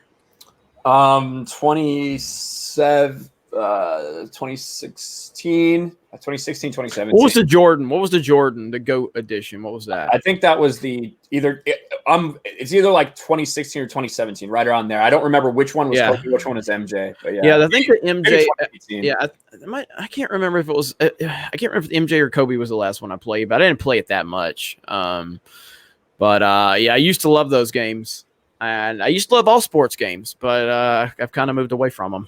2016, 2017. What was the Jordan, the GOAT edition? What was that? I think that was it's either like 2016 or 2017, right around there. I don't remember which one was Kobe, which one was MJ. But yeah, I think the MJ. I can't remember if it was. I can't remember if MJ or Kobe was the last one I played, but I didn't play it that much. I used to love those games, and I used to love all sports games, but I've kind of moved away from them.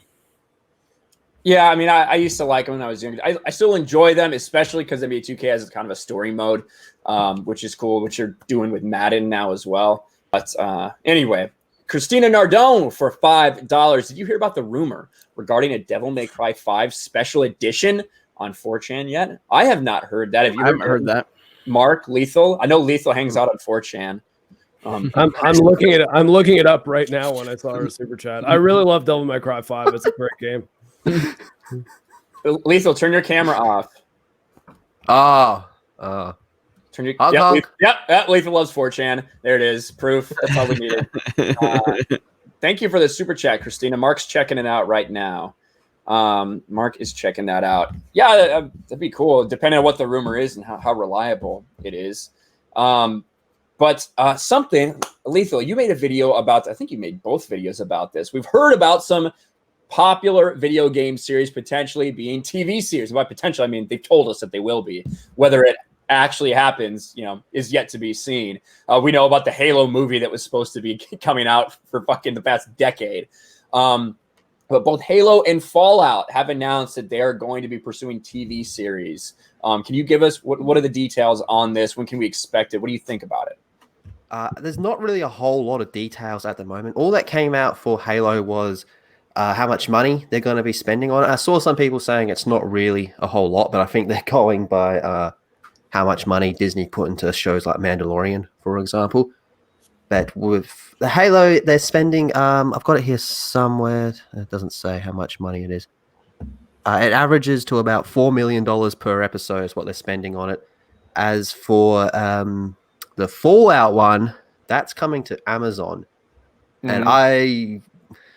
Yeah, I mean, I used to like them when I was younger. I still enjoy them, especially because NBA 2K has kind of a story mode, which is cool, which you're doing with Madden now as well. But anyway, Christina Nardone for $5. Did you hear about the rumor regarding a Devil May Cry 5 special edition on 4chan yet? I have not heard that. Have you? I haven't heard that. Mark, Lethal? I know Lethal hangs out on 4chan. I'm looking at it. I'm looking it up right now when I saw our super chat. I really love Devil May Cry 5. It's a great game. Lethal, turn your camera off. Turn your Lethal loves 4chan. There it is. Proof. That's all we needed. Thank you for the super chat, Christina. Mark's checking it out right now. Mark is checking that out. Yeah, that'd be cool, depending on what the rumor is and how reliable it is. But something, Lethal, you made a video about, I think you made both videos about this. We've heard about some popular video game series potentially being TV series. By potential, I mean they've told us that they will be. Whether it actually happens, is yet to be seen. We know about the Halo movie that was supposed to be coming out for fucking the past decade. But both Halo and Fallout have announced that they are going to be pursuing TV series. Can you give us what are the details on this? When can we expect it? What do you think about it? There's not really a whole lot of details at the moment. All that came out for Halo was how much money they're going to be spending on it. I saw some people saying it's not really a whole lot, but I think they're going by how much money Disney put into shows like Mandalorian, for example. But with the Halo, they're spending, I've got it here somewhere. It doesn't say how much money it is. It averages to about $4 million per episode is what they're spending on it. As for the Fallout one, that's coming to Amazon. Mm-hmm. And I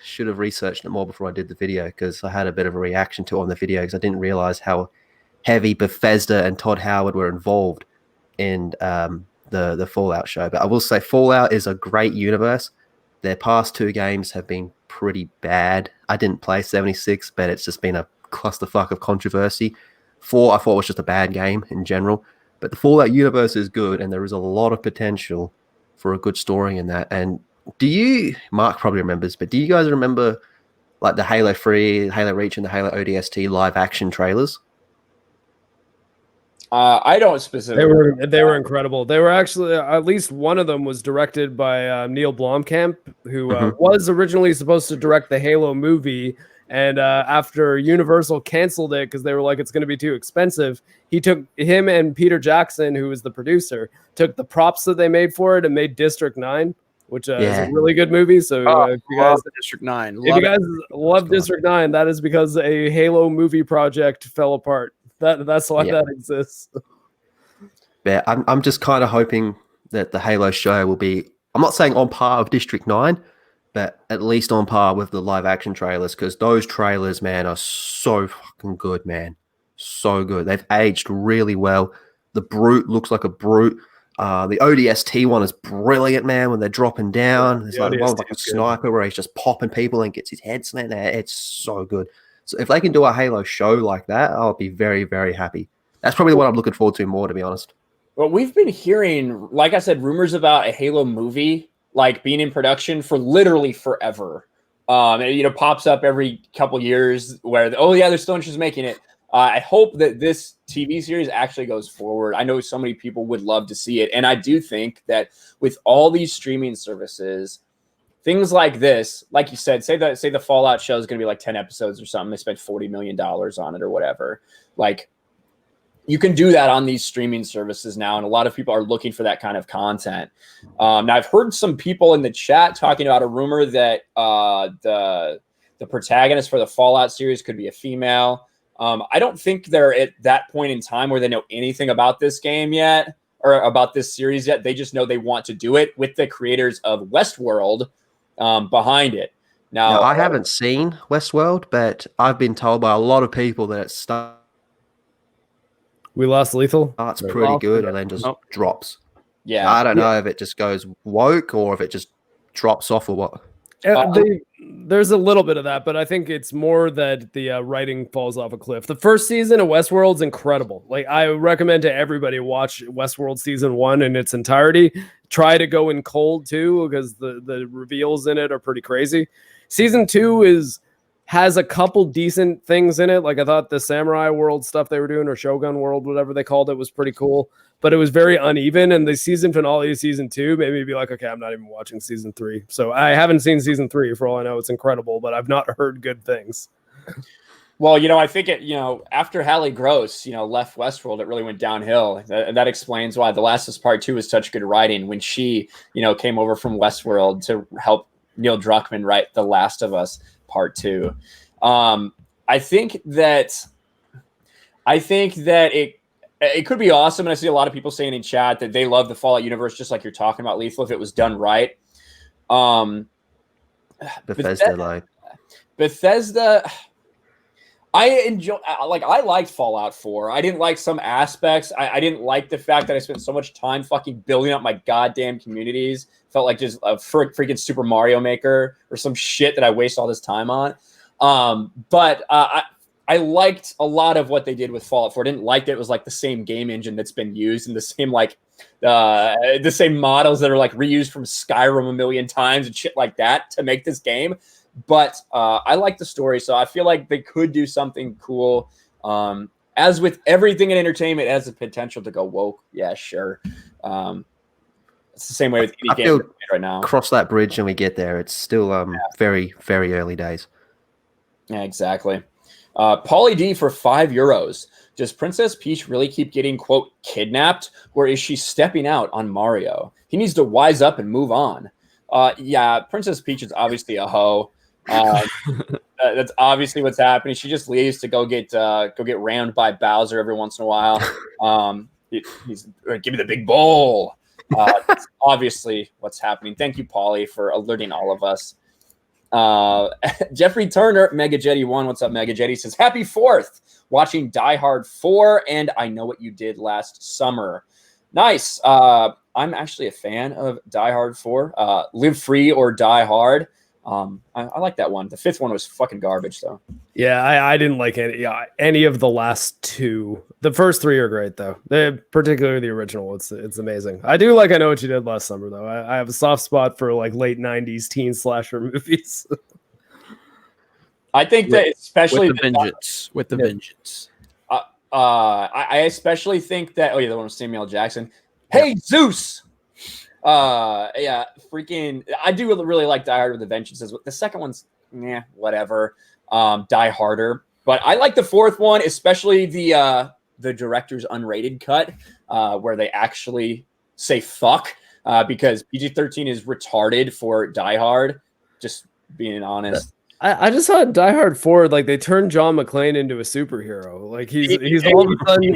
should have researched it more before I did the video, because I had a bit of a reaction to it on the video because I didn't realize how heavy Bethesda and Todd Howard were involved in the Fallout show. But I will say Fallout is a great universe. Their past 2 games have been pretty bad. I didn't play 76, but it's just been a clusterfuck of controversy. 4 I thought was just a bad game in general. But the Fallout universe is good, and there is a lot of potential for a good story in that. And Mark probably remembers, but do you guys remember like the Halo 3, Halo Reach, and the Halo ODST live action trailers? I don't specifically. They were incredible. They were actually at least one of them was directed by Neil Blomkamp, who was originally supposed to direct the Halo movie, and after Universal canceled it because they were like it's going to be too expensive, him and Peter Jackson, who was the producer, took the props that they made for it and made District 9, which is a really good movie. So if you guys District 9, if you guys love District 9, that is because a Halo movie project fell apart. That's why that exists. Yeah, I'm just kind of hoping that the Halo show will be, I'm not saying on par with District 9, but at least on par with the live action trailers, because those trailers, man, are so fucking good, man. So good. They've aged really well. The Brute looks like a Brute. The ODST one is brilliant, man, when they're dropping down. There's like one like a sniper where he's just popping people and gets his head slammed. It's so good. So if they can do a Halo show like that, I'll be very, very happy. That's probably what I'm looking forward to more, to be honest. Well, we've been hearing, like I said, rumors about a Halo movie like being in production for literally forever. It pops up every couple years where they're still interested in making it. I hope that this TV series actually goes forward. I know so many people would love to see it, and I do think that with all these streaming services, things like this, like you said, say the Fallout show is going to be like 10 episodes or something. They spent $40 million on it or whatever. Like, you can do that on these streaming services now, and a lot of people are looking for that kind of content. Now, I've heard some people in the chat talking about a rumor that the protagonist for the Fallout series could be a female. I don't think they're at that point in time where they know anything about this game yet or about this series yet. They just know they want to do it with the creators of Westworld behind it. Now, I haven't seen Westworld, but I've been told by a lot of people that it We lost Lethal. starts pretty good and then just drops. Yeah, I don't know if it just goes woke or if it just drops off or what. There's a little bit of that, but I think it's more that the writing falls off a cliff. The first season of Westworld's incredible. Like, I recommend to everybody watch Westworld season 1 in its entirety. Try to go in cold too, because the reveals in it are pretty crazy. Season 2 has a couple decent things in it. Like, I thought the Samurai World stuff they were doing, or Shogun World, whatever they called it, was pretty cool. But it was very uneven, and the season finale of season 2 made me be like, okay, I'm not even watching season 3. So I haven't seen season 3. For all I know, it's incredible, but I've not heard good things. Well, I think after Hallie Gross, left Westworld, it really went downhill. That explains why The Last of Us Part 2 was such good writing when she, came over from Westworld to help Neil Druckmann write The Last of Us Part 2. I think that it could be awesome, and I see a lot of people saying in chat that they love the Fallout universe, just like you're talking about, Lethal, if it was done right. Bethesda, I enjoy. I liked Fallout 4. I didn't like some aspects. I didn't like the fact that I spent so much time fucking building up my goddamn communities. Felt like just a freaking Super Mario Maker or some shit that I waste all this time on. But I liked a lot of what they did with Fallout 4. I didn't like that it was like the same game engine that's been used and the same models that are like reused from Skyrim a million times and shit like that to make this game. But I like the story, so I feel like they could do something cool. As with everything in entertainment, it has the potential to go woke. Yeah, sure. It's the same way with any game right now. Cross that bridge and we get there. It's still very, very early days. Yeah, exactly. Pauly D for €5. Does Princess Peach really keep getting, quote, kidnapped, or is she stepping out on Mario? He needs to wise up and move on. Yeah, Princess Peach is obviously a hoe. That's obviously what's happening. She just leaves to go get rammed by Bowser every once in a while. He's give me the big bowl. That's obviously what's happening. Thank you, Pauly, for alerting all of us. Jeffrey Turner, Megajetty1. What's up, Megajetty? Says, happy 4th. Watching Die Hard 4, and I Know What You Did Last Summer. Nice. I'm actually a fan of Die Hard 4. Live Free or Die Hard. I like that one. The 5th one was fucking garbage, though. Yeah, I didn't like any of the last 2. The first 3 are great, though. Particularly the original. It's amazing. I do like I Know What You Did Last Summer, though. I have a soft spot for like late 90s teen slasher movies. I think that especially with the vengeance. I especially think that the one with Samuel L. Jackson. Hey, Zeus. Yeah, freaking. I do really like Die Hard with a Vengeance. The second one's whatever. Die Harder, but I like the fourth one, especially the director's unrated cut, where they actually say fuck, because PG-13 is retarded for Die Hard. Just being honest. I just saw Die Hard 4, like they turned John McClane into a superhero. Like he's all of a sudden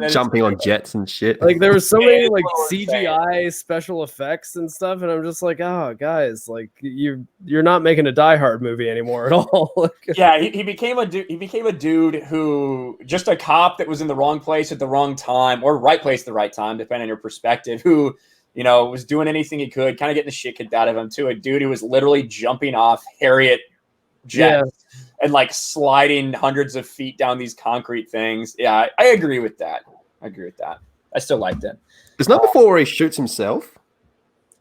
jumping on jets and shit. Like there was so many like CGI special effects and stuff, and I'm just like, oh guys, like you're not making a Die Hard movie anymore at all. Yeah, he became a dude. He became a dude who just a cop that was in the wrong place at the wrong time, or right place at the right time, depending on your perspective. Who was doing anything he could, kind of getting the shit kicked out of him, to a dude who was literally jumping off Harriet jets and like sliding hundreds of feet down these concrete things. Yeah, I agree with that. I still liked it. Is number 4 where he shoots himself?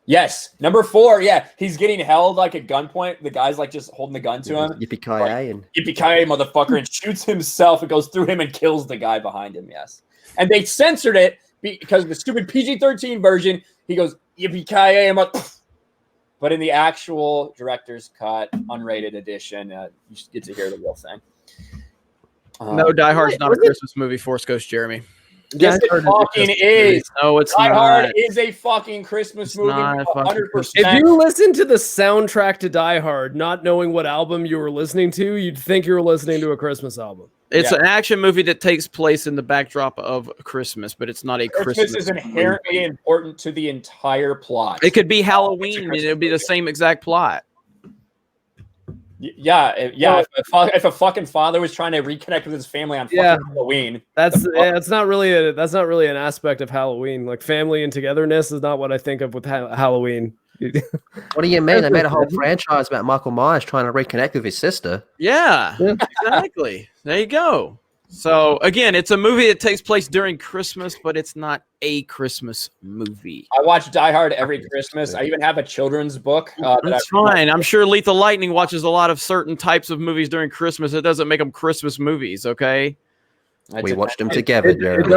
Yes. Number 4, yeah. He's getting held like at gunpoint. The guy's like just holding the gun to him. Yippee-ki-yay. And yippee-ki-yay, motherfucker, and shoots himself. It goes through him and kills the guy behind him, yes. And they censored it because the stupid PG-13 version, he goes, yippee-ki-yay, but in the actual director's cut, unrated edition, you get to hear the real thing. No, Die Hard's not a Christmas movie. Force Ghost Jeremy. Yes, it fucking is. No, it's Die not. Hard is a fucking Christmas movie. 100%. If you listen to the soundtrack to Die Hard, not knowing what album you were listening to, you'd think you were listening to a Christmas album. It's an action movie that takes place in the backdrop of Christmas, but it's not a Christmas. Christmas is inherently important to the entire plot. It could be Halloween, and it would be the same exact plot. Yeah. If a fucking father was trying to reconnect with his family on fucking Halloween, that's not really an aspect of Halloween. Like family and togetherness is not what I think of with Halloween. What do you mean? They made a whole franchise about Michael Myers trying to reconnect with his sister. Yeah, exactly. There you go. So again, it's a movie that takes place during Christmas, but it's not a Christmas movie. I watch Die Hard every Christmas. I even have a children's book. That's fine. I'm sure Lethal Lightning watches a lot of certain types of movies during Christmas. It doesn't make them Christmas movies, okay? We watched them together, Jared.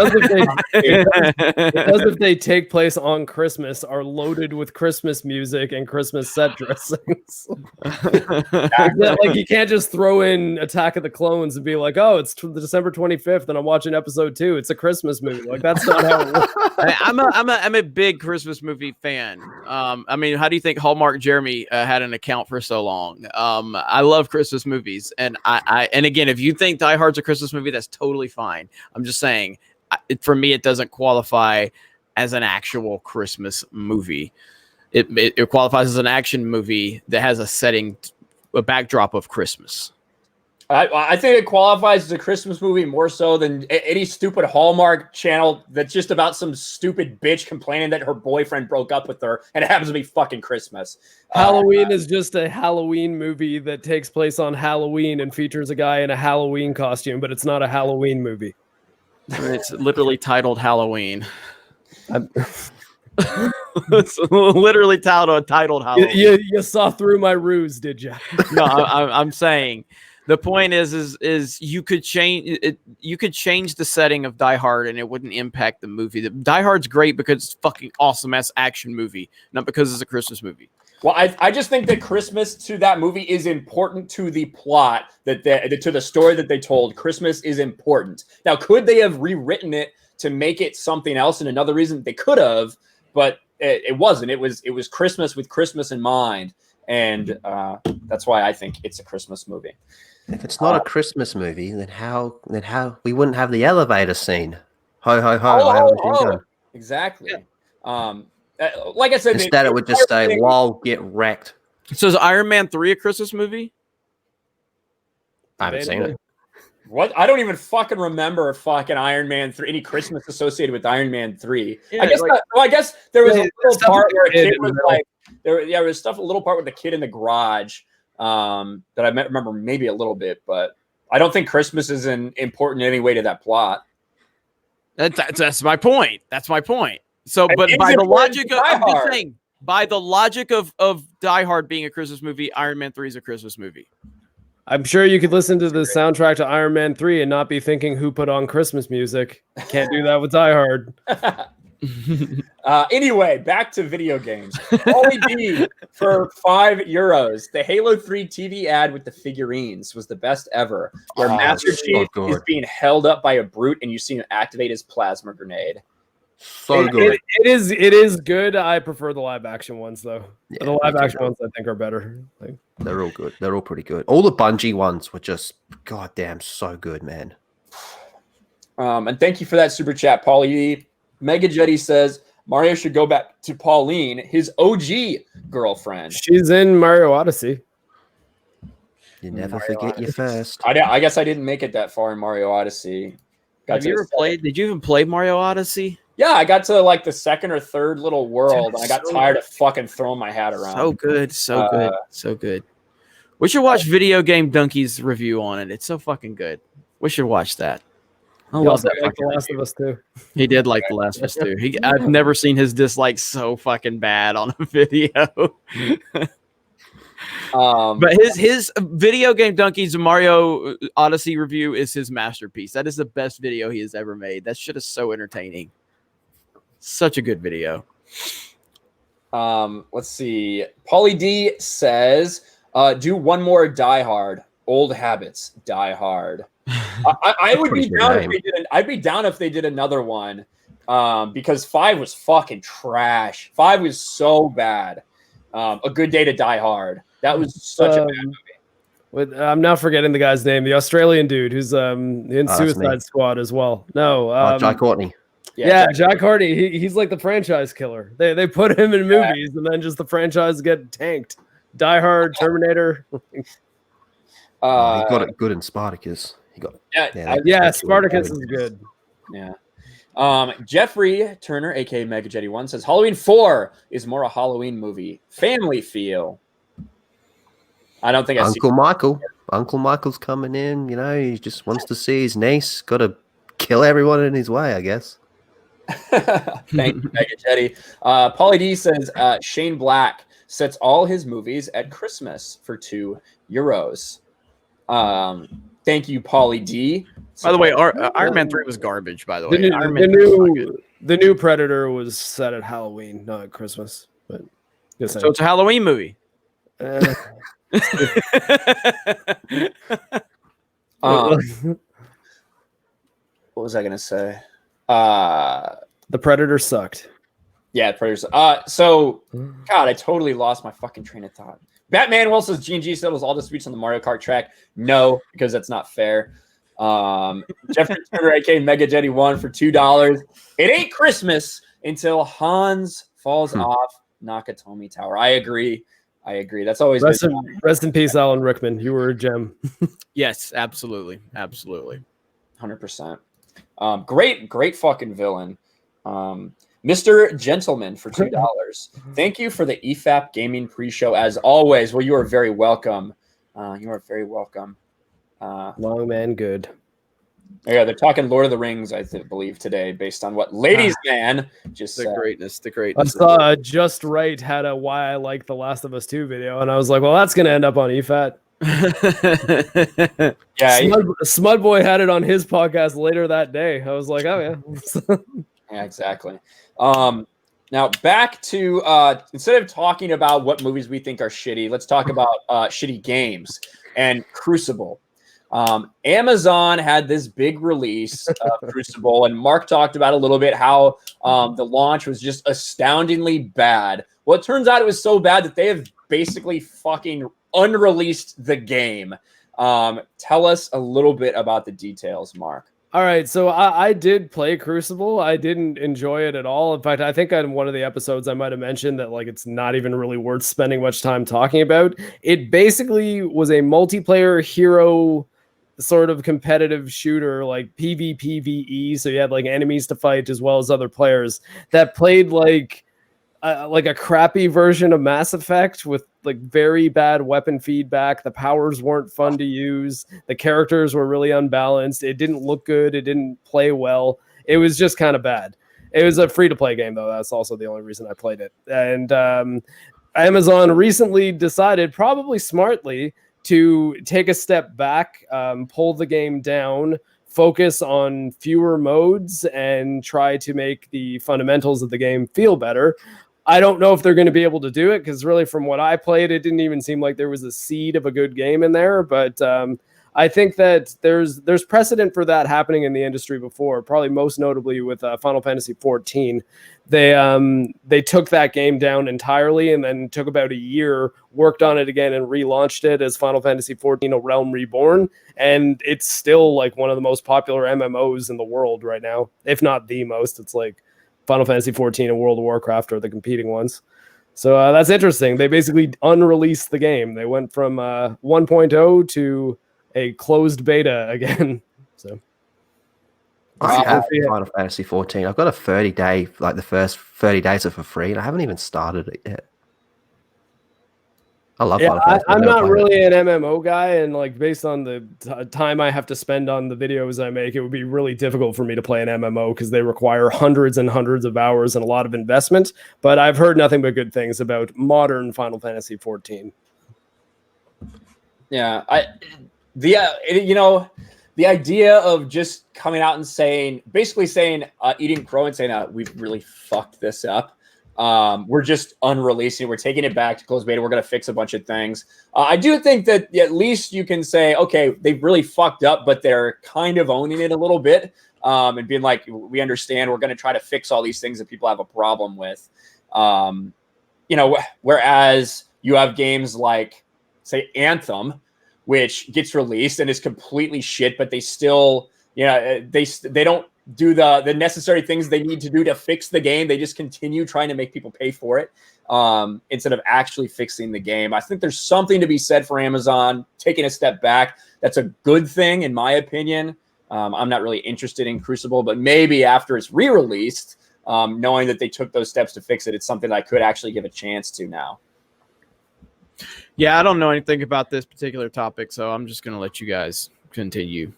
It does if they take place on Christmas, are loaded with Christmas music and Christmas set dressings. Like you can't just throw in Attack of the Clones and be like, oh, it's December 25th and I'm watching episode 2. It's a Christmas movie. Like that's not how it works. I'm a big Christmas movie fan. I mean, how do you think Hallmark Jeremy had an account for so long? I love Christmas movies, and and again, if you think Die Hard's a Christmas movie, that's totally fine. I'm just saying, for me, it doesn't qualify as an actual Christmas movie. It qualifies as an action movie that has a backdrop of Christmas. I think it qualifies as a Christmas movie more so than any stupid Hallmark channel that's just about some stupid bitch complaining that her boyfriend broke up with her and it happens to be fucking Christmas. Halloween is just a Halloween movie that takes place on Halloween and features a guy in a Halloween costume, but it's not a Halloween movie. It's literally titled Halloween. It's literally titled Halloween. You saw through my ruse, did you? No, I'm saying. The point is you could change it. You could change the setting of Die Hard and it wouldn't impact the movie. Die Hard's great because it's fucking awesome ass action movie, not because it's a Christmas movie. Well, I just think that Christmas to that movie is important to the plot, to the story that they told. Christmas is important. Now, could they have rewritten it to make it something else? And another reason they could have, but it wasn't. It was Christmas with Christmas in mind, and that's why I think it's a Christmas movie. If it's not a Christmas movie, then how we wouldn't have the elevator scene? Ho ho ho! Exactly. Like I said, instead it would just say "lol, get wrecked." So is Iron Man 3 a Christmas movie? I haven't seen it. What? I don't even fucking remember fucking Iron Man 3, any Christmas associated with Iron Man 3. Yeah, I guess there was a little part where a kid was like, there was a little part with the kid in the garage that I remember maybe a little bit, but I don't think Christmas is important in any way to that plot. That's my point. That's my point. So, but by the logic of, I'm just saying, by the logic of Die Hard being a Christmas movie, Iron Man 3 is a Christmas movie. I'm sure you could listen to the soundtrack to Iron Man 3 and not be thinking who put on Christmas music. Can't do that with Die Hard. Anyway, back to video games. Pauly D for €5. The Halo 3 TV ad with the figurines was the best ever, where Master Chief is being held up by a brute and you see him activate his plasma grenade. So good. It is good. I prefer the live action ones though. Yeah, the live action ones I think are better. They're all good. They're all pretty good. All the Bungie ones were just goddamn so good, man. And thank you for that super chat, Paulie. Mega Jetty says Mario should go back to Pauline, his OG girlfriend. She's in Mario Odyssey. You never forget your first. I guess I didn't make it that far in Mario Odyssey. Have you ever played? Did you even play Mario Odyssey? Yeah, I got to like the second or third little world. And I got tired of fucking throwing my hat around. So good, so good. We should watch Video Game Donkey's review on it. It's so fucking good. We should watch that. I love that. Like The Last of Us too. He did like The Last of Us too. I've never seen his dislike so fucking bad on a video. But his Video Game Donkey's Mario Odyssey review is his masterpiece. That is the best video he has ever made. That shit is so entertaining. Such a good video. Let's see. Pauly D says, do one more Die Hard. Old habits, Die Hard. I would be down if they did. I'd be down if they did another one, because 5 was fucking trash. 5 was so bad. A Good Day to Die Hard. That was such a bad movie. I'm now forgetting the guy's name. The Australian dude who's in Suicide Squad as well. No, Jai Courtney. Yeah, Jai Courtney. He's like the franchise killer. They put him in movies and then just the franchise get tanked. Die Hard, Terminator. He got it good in Spartacus. He got Spartacus is good. Yeah. Jeffrey Turner, aka Mega Jetty 1, says Halloween 4 is more a Halloween movie. Family feel. I don't think Uncle Michael's coming in, he just wants to see his niece. Gotta kill everyone in his way, I guess. Thank you, Mega Jetty. Pauly D says Shane Black sets all his movies at Christmas for €2. Thank you, Pauly D. By the way, Iron Man 3 was garbage, by the way. The new Predator was set at Halloween, not at Christmas. But so it's a Halloween movie. What was I gonna say? The Predator sucked. Yeah, Predators. So God, I totally lost my fucking train of thought. Batman Will says G&G settles all disputes on the Mario Kart track. No, because that's not fair. Jeffrey Turner, aka Mega Jetty 1 for $2. It ain't Christmas until Hans falls off Nakatomi Tower. I agree. That's always rest in peace, Alan Rickman. You were a gem. Yes, absolutely. 100%. Great fucking villain. Mr. Gentleman for $2. Thank you for the EFAP gaming pre-show as always. Well, you are very welcome. You are very welcome. Long man good. Yeah, they're talking Lord of the Rings, I believe, today, based on what Ladies Man just said. The greatness. I saw Just Right had a Why I Like The Last of Us 2 video, and I was like, well, that's going to end up on EFAT. Yeah, Smudboy had it on his podcast later that day. I was like, oh, yeah. Yeah, exactly. Now, back to instead of talking about what movies we think are shitty, let's talk about shitty games and Crucible. Amazon had this big release of Crucible, and Mark talked about a little bit how the launch was just astoundingly bad. Well, it turns out it was so bad that they have basically fucking unreleased the game. Tell us a little bit about the details, Mark. All right, so I did play Crucible. I didn't enjoy it at all. In fact, I think in one of the episodes I might have mentioned that it's not even really worth spending much time talking about. It basically was a multiplayer hero sort of competitive shooter, like PvPvE. So you had enemies to fight as well as other players that played like a crappy version of Mass Effect with very bad weapon feedback. The powers weren't fun to use. The characters were really unbalanced. It didn't look good. It didn't play well. It was just kind of bad. It was a free-to-play game, though. That's also the only reason I played it. And Amazon recently decided, probably smartly, to take a step back, pull the game down, focus on fewer modes, and try to make the fundamentals of the game feel better. I don't know if they're going to be able to do it, because really from what I played, it didn't even seem like there was a seed of a good game in there. But I think that there's precedent for that happening in the industry before, probably most notably with Final Fantasy 14. They took that game down entirely and then took about a year, worked on it again, and relaunched it as Final Fantasy 14: A Realm Reborn. And it's still like one of the most popular MMOs in the world right now, if not the most. It's like Final Fantasy 14 and World of Warcraft are the competing ones. So that's interesting. They basically unreleased the game. They went from 1.0 to a closed beta again. So I have Final Fantasy 14. I've got a 30-day, like the first 30 days are for free, and I haven't even started it yet. I love Final Fantasy. I'm not really an MMO guy, and like based on the time I have to spend on the videos I make, it would be really difficult for me to play an MMO because they require hundreds and hundreds of hours and a lot of investment. But I've heard nothing but good things about modern Final Fantasy 14. Yeah, the idea of just coming out and saying, basically saying, eating crow and saying, we've really fucked this up. We're just unreleasing it. We're taking it back to closed beta. We're going to fix a bunch of things. I do think that at least you can say, okay, they've really fucked up, but they're kind of owning it a little bit, and being like, we understand. We're going to try to fix all these things that people have a problem with. Whereas you have games like, say, Anthem, which gets released and is completely shit, but they still, they don't do the necessary things they need to do to fix the game. They just continue trying to make people pay for it instead of actually fixing the game. I think there's something to be said for Amazon taking a step back. That's a good thing, in my opinion. I'm not really interested in Crucible, but maybe after it's re-released, knowing that they took those steps to fix it, it's something that I could actually give a chance to now. Yeah, I don't know anything about this particular topic, so I'm just going to let you guys continue.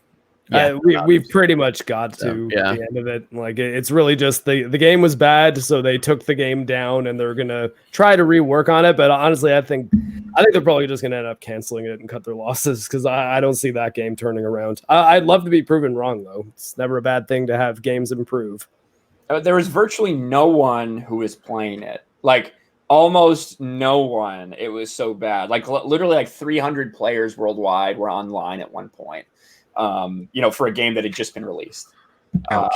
Yeah, we've pretty much got to the end of it. Like, it's really just the game was bad, so they took the game down and they're gonna try to rework on it. But honestly, I think they're probably just gonna end up canceling it and cut their losses, because I don't see that game turning around. I'd love to be proven wrong, though. It's never a bad thing to have games improve. There was virtually no one who was playing it. Like, almost no one. It was so bad. Like, literally like 300 players worldwide were online at one point. For a game that had just been released. A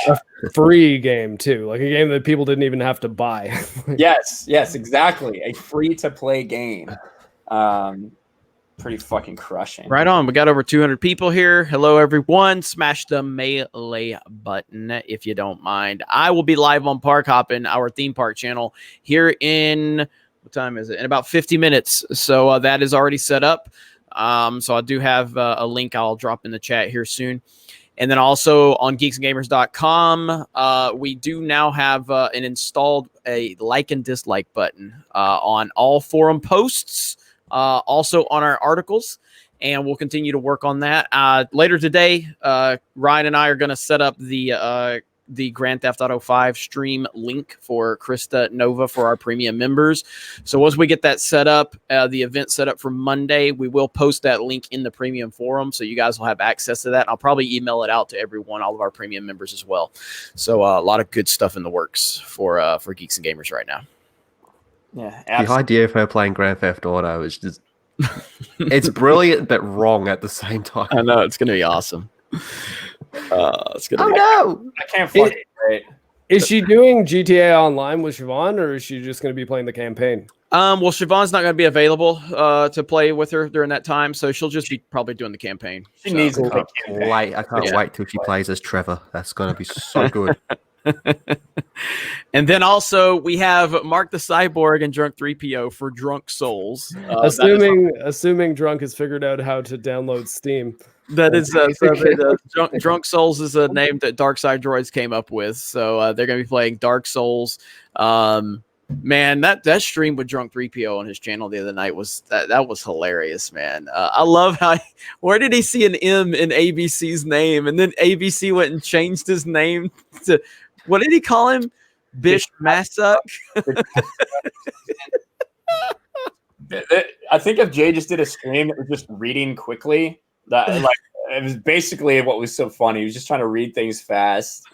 free game too, like a game that people didn't even have to buy. Yes, exactly. A free-to-play game. Pretty fucking crushing. Right on. We got over 200 people here. Hello, everyone. Smash the melee button if you don't mind. I will be live on Park Hoppin', our theme park channel, here in, what time is it? In about 50 minutes. So that is already set up. So I do have a link I'll drop in the chat here soon. And then also on geeksandgamers.com, we do now have an installed a like and dislike button on all forum posts, also on our articles, and we'll continue to work on that. Later today, Ryan and I are going to set up the Grand Theft Auto 5 stream link for Krista Nova for our premium members. So once we get that set up, the event set up for Monday, we will post that link in the premium forum, so you guys will have access to that. I'll probably email it out to everyone, all of our premium members as well. So a lot of good stuff in the works for Geeks and Gamers right now. Yeah, absolutely. The idea of her playing Grand Theft Auto is just it's brilliant but wrong at the same time. I know, it's going to be awesome. It's gonna no! I can't fucking wait. Is she doing GTA Online with Siobhan, or is she just going to be playing the campaign? Well, Siobhan's not going to be available to play with her during that time, so she'll just be probably doing the campaign. She needs to play campaign. I can't wait till she plays as Trevor. That's going to be so good. And then also we have Mark the Cyborg and Drunk 3PO for Drunk Souls. Assuming Drunk has figured out how to download Steam. That is Drunk Souls is a name that Dark Side Droids came up with. So they're going to be playing Dark Souls. Man, that stream with Drunk 3PO on his channel the other night was that was hilarious, man. I love how where did he see an M in ABC's name, and then ABC went and changed his name to what did he call him? Bish Massuck. I think if Jay just did a stream that was just reading quickly, that like it was basically what was so funny. He was just trying to read things fast.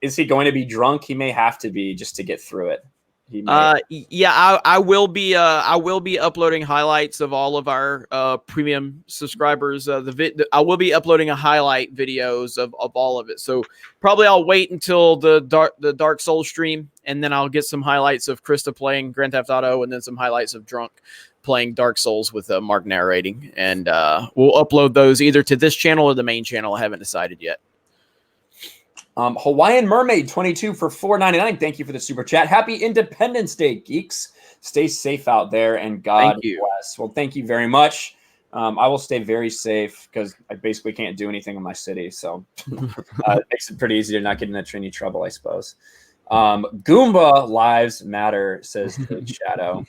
Is he going to be drunk? He may have to be just to get through it. Yeah, I will be uploading highlights of all of our premium subscribers. I will be uploading a highlight videos of all of it. So probably I'll wait until the Dark Souls stream, and then I'll get some highlights of Krista playing Grand Theft Auto, and then some highlights of Drunk playing Dark Souls with Mark narrating, and we'll upload those either to this channel or the main channel. I haven't decided yet. Hawaiian Mermaid 22 for $4.99. Thank you for the super chat. Happy Independence Day, geeks. Stay safe out there, and God bless. Well, thank you very much. I will stay very safe because I basically can't do anything in my city, so it makes it pretty easy to not get into any trouble, I suppose. Goomba Lives Matter, says Good Shadow.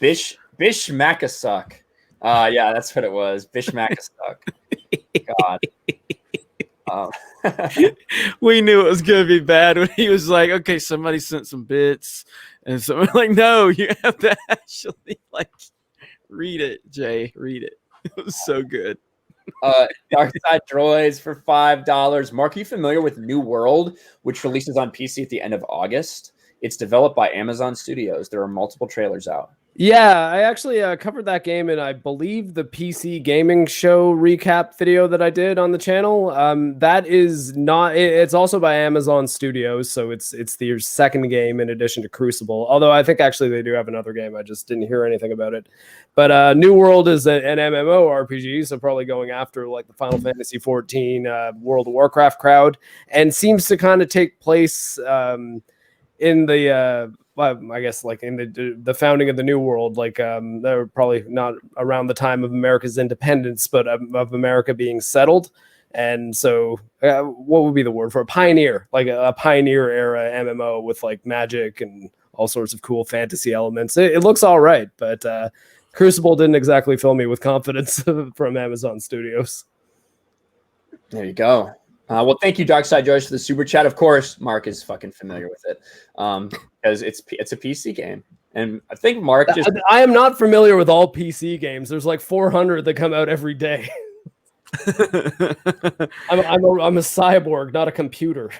Bish Macasuck. Yeah, that's what it was. Bish Macasuck. God. We knew it was gonna be bad when he was like, okay, somebody sent some bits, and someone like, no, you have to actually like read it, Jay. Read it. It was so good. Dark Side Droids for $5. Mark, are you familiar with New World, which releases on PC at the end of August? It's developed by Amazon Studios. There are multiple trailers out. Yeah, I actually covered that game in, I believe, the PC gaming show recap video that I did on the channel. That is not. It's also by Amazon Studios, so it's their second game in addition to Crucible. Although I think actually they do have another game. I just didn't hear anything about it. But New World is an MMO RPG, so probably going after like the Final Fantasy 14 World of Warcraft crowd, and seems to kind of take place in the. I guess like in the founding of the New World, like they were probably not around the time of America's independence, but of America being settled. And so what would be the word for a pioneer, like a pioneer era MMO with like magic and all sorts of cool fantasy elements. It looks all right, but Crucible didn't exactly fill me with confidence from Amazon Studios. There you go. Well, thank you, Dark Side Joyce, for the super chat. Of course, Mark is fucking familiar with it because it's a PC game, and I think Mark just. I am not familiar with all PC games. There's like 400 that come out every day. I'm a cyborg, not a computer.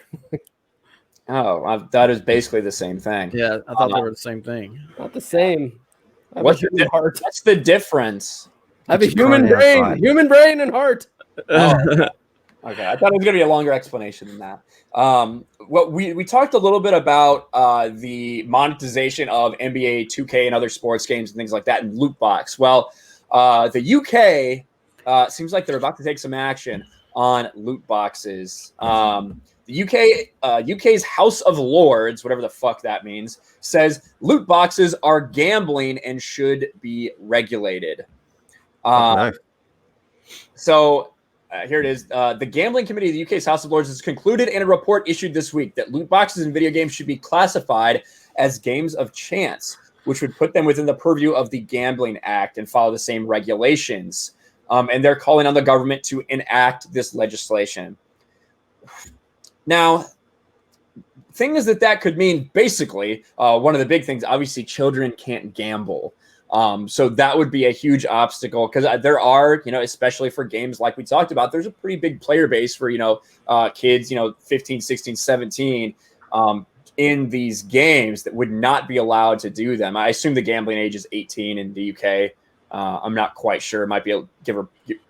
That is basically the same thing. Yeah, I thought they were the same thing. Not the same. What's the difference? I have a human brain and heart. Okay, I thought it was going to be a longer explanation than that. What we talked a little bit about the monetization of NBA 2K and other sports games and things like that in loot box. Well, the UK seems like they're about to take some action on loot boxes. The UK's House of Lords, whatever the fuck that means, says loot boxes are gambling and should be regulated. So. Here it is. The Gambling Committee of the UK's House of Lords has concluded in a report issued this week that loot boxes in video games should be classified as games of chance, which would put them within the purview of the Gambling Act and follow the same regulations. And they're calling on the government to enact this legislation. Now, things that could mean, basically, one of the big things, obviously, children can't gamble. So that would be a huge obstacle because there are, especially for games like we talked about, there's a pretty big player base for, kids, 15, 16, 17 in these games that would not be allowed to do them. I assume the gambling age is 18 in the UK. I'm not quite sure. It might be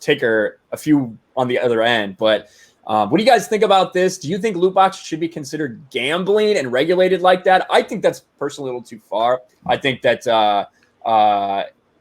take her a few on the other end. But what do you guys think about this? Do you think loot boxes should be considered gambling and regulated like that? I think that's personally a little too far. I think that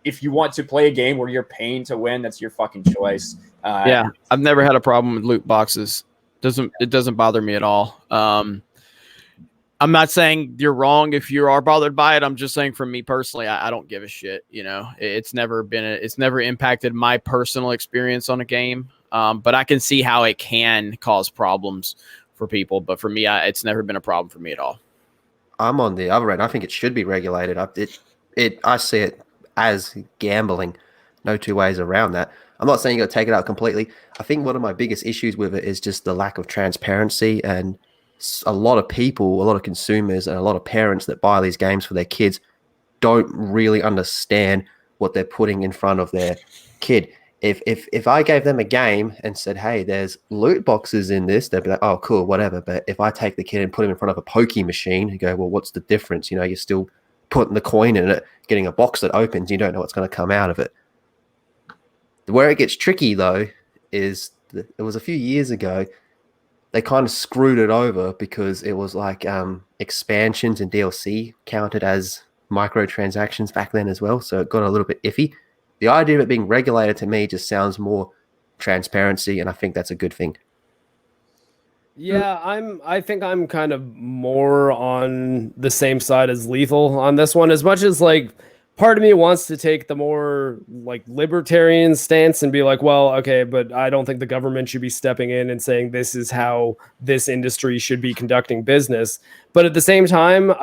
if you want to play a game where you're paying to win, that's your fucking choice. Yeah, I've never had a problem with loot boxes. It doesn't bother me at all. I'm not saying you're wrong if you are bothered by it. I'm just saying for me personally, I don't give a shit. It's never impacted my personal experience on a game. But I can see how it can cause problems for people. But for me, it's never been a problem for me at all. I'm on the other end. I think it should be regulated. I see it as gambling. No two ways around that. I'm not saying you got to take it out completely. I think one of my biggest issues with it is just the lack of transparency and a lot of people, a lot of consumers, and a lot of parents that buy these games for their kids don't really understand what they're putting in front of their kid. If I gave them a game and said, hey, there's loot boxes in this, they'd be like, oh, cool, whatever. But if I take the kid and put him in front of a pokey machine and go, well, what's the difference? You know, you're still putting the coin in it, getting a box that opens, you don't know what's going to come out of it. Where it gets tricky, though, is it was a few years ago, they kind of screwed it over because it was like expansions and DLC counted as microtransactions back then as well. So it got a little bit iffy. The idea of it being regulated to me just sounds more transparency, and I think that's a good thing. Yeah, I think I'm kind of more on the same side as Lethal on this one, as much as like part of me wants to take the more like libertarian stance and be like, well, okay, but I don't think the government should be stepping in and saying this is how this industry should be conducting business. But at the same time,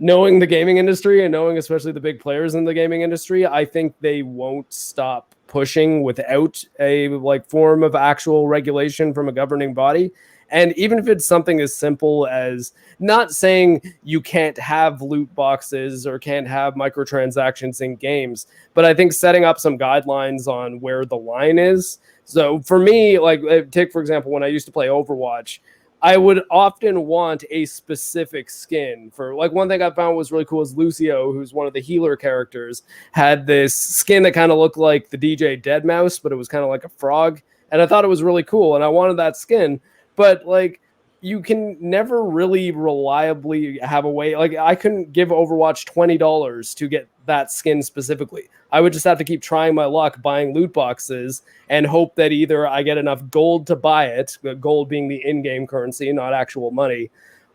knowing the gaming industry and knowing especially the big players in the gaming industry, I think they won't stop pushing without a like form of actual regulation from a governing body. And even if it's something as simple as not saying you can't have loot boxes or can't have microtransactions in games, but I think setting up some guidelines on where the line is. So for me, like take, for example, when I used to play Overwatch, I would often want a specific skin for like one thing I found was really cool is Lucio, who's one of the healer characters, had this skin that kind of looked like the DJ Deadmau5, but it was kind of like a frog. And I thought it was really cool. And I wanted that skin, but like you can never really reliably have a way. Like I couldn't give Overwatch $20 to get that skin specifically. I would just have to keep trying my luck buying loot boxes and hope that either I get enough gold to buy it, gold being the in-game currency, not actual money,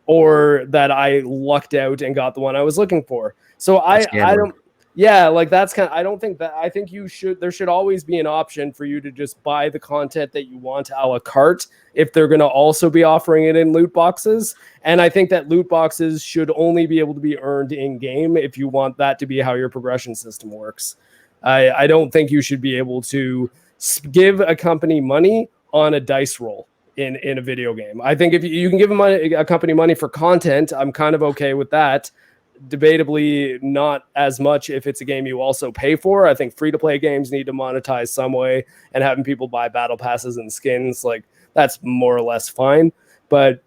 or that I lucked out and got the one I was looking for. So I don't, yeah, like that's kind of, I don't think that, I think there should always be an option for you to just buy the content that you want a la carte if they're going to also be offering it in loot boxes. And I think that loot boxes should only be able to be earned in game if you want that to be how your progression system works. I don't think you should be able to give a company money on a dice roll in a video game. I think if you can give a company money for content, I'm kind of okay with that. Debatably not as much if it's a game you also pay for. I think free-to-play games need to monetize some way, and having people buy battle passes and skins, like that's more or less fine. But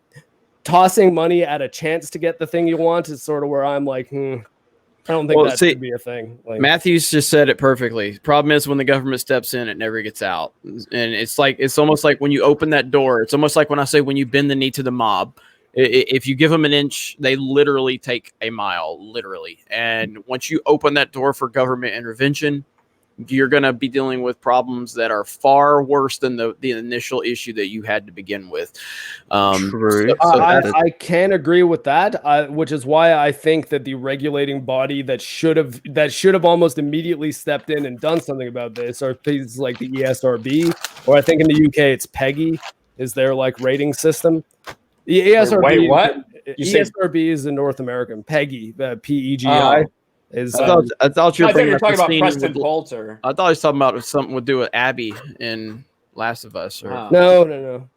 tossing money at a chance to get the thing you want is sort of where I'm like, I don't think that should be a thing. Like, Matthews just said it perfectly. Problem is when the government steps in, it never gets out. And it's almost like when you open that door, it's almost like when I say when you bend the knee to the mob. If you give them an inch, they literally take a mile, literally. And once you open that door for government intervention, you're going to be dealing with problems that are far worse than the initial issue that you had to begin with. True. I can agree with that, which is why I think that the regulating body that should have almost immediately stepped in and done something about this are things like the ESRB, or I think in the UK it's PEGI, is their like rating system. The ESRB, wait, what? ESRB is the North American. PEGI, PEGI. I thought you were talking about Preston Poulter. I thought he was talking about something to do with Abby in Last of Us. Or... No.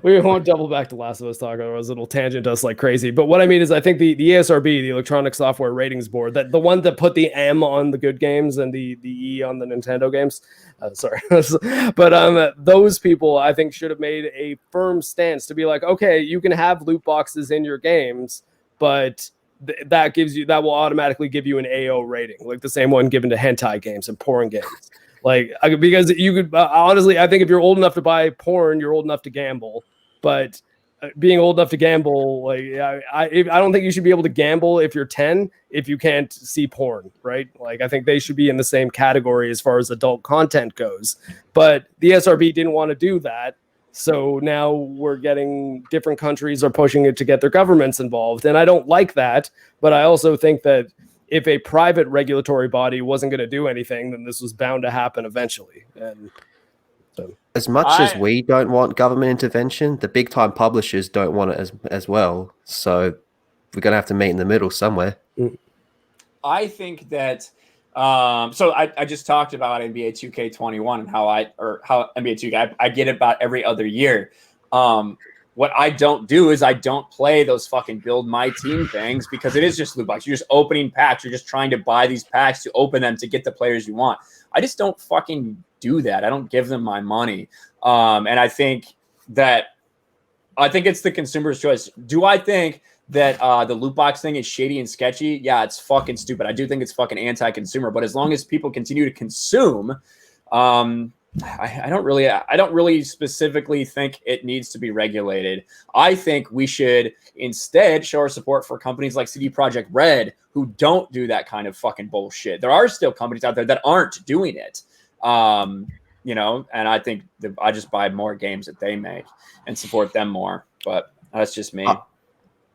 we won't double back to Last of Us talk, otherwise it'll tangent us like crazy. But what I mean is I think the ESRB, the Electronic Software Ratings Board, that the one that put the M on the good games and the E on the Nintendo games, but those people I think should have made a firm stance to be like, okay, you can have loot boxes in your games, but that will automatically give you an AO rating, like the same one given to hentai games and porn games. Like, because you could honestly, I think if you're old enough to buy porn, you're old enough to gamble. But being old enough to gamble, like I don't think you should be able to gamble if you're 10 if you can't see porn, right? Like I think they should be in the same category as far as adult content goes. But the SRB didn't want to do that. So now we're getting different countries are pushing it to get their governments involved. And I don't like that. But I also think that if a private regulatory body wasn't going to do anything, then this was bound to happen eventually. And so, as much as we don't want government intervention, the big time publishers don't want it as well. So we're going to have to meet in the middle somewhere. I think that so I just talked about NBA 2K21 and how NBA 2K I get it about every other year. What I don't do is I don't play those fucking build my team things because it is just loot box. You're just opening packs. You're just trying to buy these packs to open them to get the players you want. I just don't fucking do that. I don't give them my money. And I think it's the consumer's choice. Do I think that the loot box thing is shady and sketchy? Yeah, it's fucking stupid. I do think it's fucking anti-consumer. But as long as people continue to consume, I don't really specifically think it needs to be regulated. I think we should instead show our support for companies like CD Projekt Red who don't do that kind of fucking bullshit. There are still companies out there that aren't doing it. And I think I just buy more games that they make and support them more. But that's just me.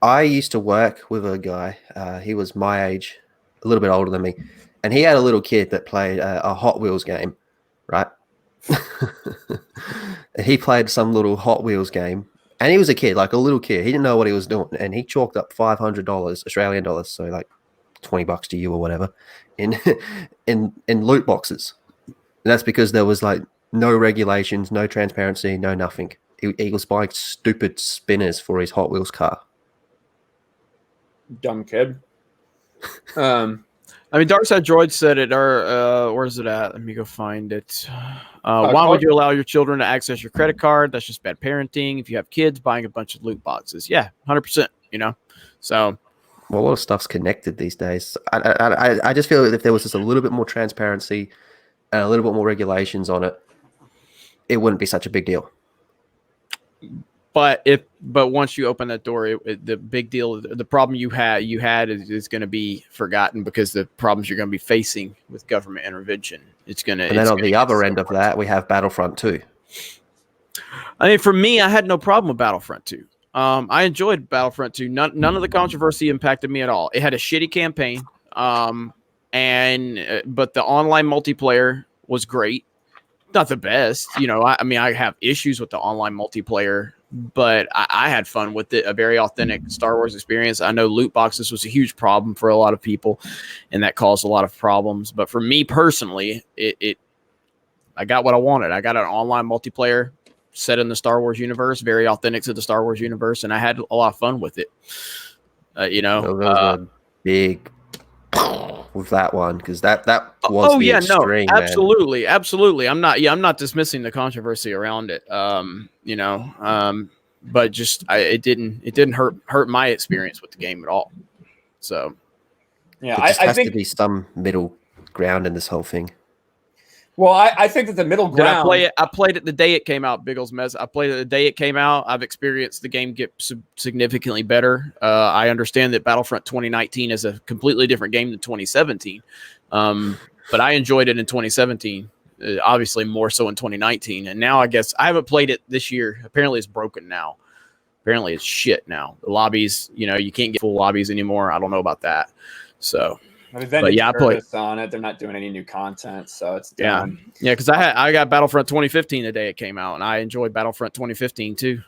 I used to work with a guy. He was my age, a little bit older than me, and he had a little kid that played a Hot Wheels game, right? He played some little Hot Wheels game, and he was a kid, like a little kid. He didn't know what he was doing, and he chalked up $500 Australian dollars, so like $20 to you or whatever, in loot boxes. And that's because there was like no regulations, no transparency, no nothing. He was buying stupid spinners for his Hot Wheels car. Dumb kid. I mean, Darkside Droid said it, or where's it at? Let me go find it. Why would you allow your children to access your credit card? That's just bad parenting. If you have kids, buying a bunch of loot boxes. Yeah, 100%, So, well, a lot of stuff's connected these days. I just feel that if there was just a little bit more transparency and a little bit more regulations on it, it wouldn't be such a big deal. But once you open that door, the big deal, the problem you had is going to be forgotten because the problems you're going to be facing with government intervention, and then on the other end of that, we have Battlefront 2. I mean, for me, I had no problem with Battlefront 2. I enjoyed Battlefront 2. None of the controversy impacted me at all. It had a shitty campaign, but the online multiplayer was great. Not the best, I have issues with the online multiplayer, but I had fun with it. A very authentic Star Wars experience. I know loot boxes was a huge problem for a lot of people, and that caused a lot of problems. But for me personally, I got what I wanted. I got an online multiplayer set in the Star Wars universe, very authentic to the Star Wars universe, and I had a lot of fun with it. There was a big with that one because that was extreme, absolutely. I'm not dismissing the controversy around it. But just it didn't hurt my experience with the game at all. So yeah, I think to be some middle ground in this whole thing. Well, I think that the middle ground. I played it the day it came out. Biggles Mez. I played it the day it came out. I've experienced the game get significantly better. I understand that Battlefront 2019 is a completely different game than 2017, but I enjoyed it in 2017. Obviously, more so in 2019. And now I guess I haven't played it this year. Apparently, it's broken now. Apparently, it's shit now. The lobbies, you can't get full lobbies anymore. I don't know about that. So. But yeah, I played on it. They're not doing any new content, so it's done. Yeah, because I got Battlefront 2015 the day it came out, and I enjoyed Battlefront 2015 too,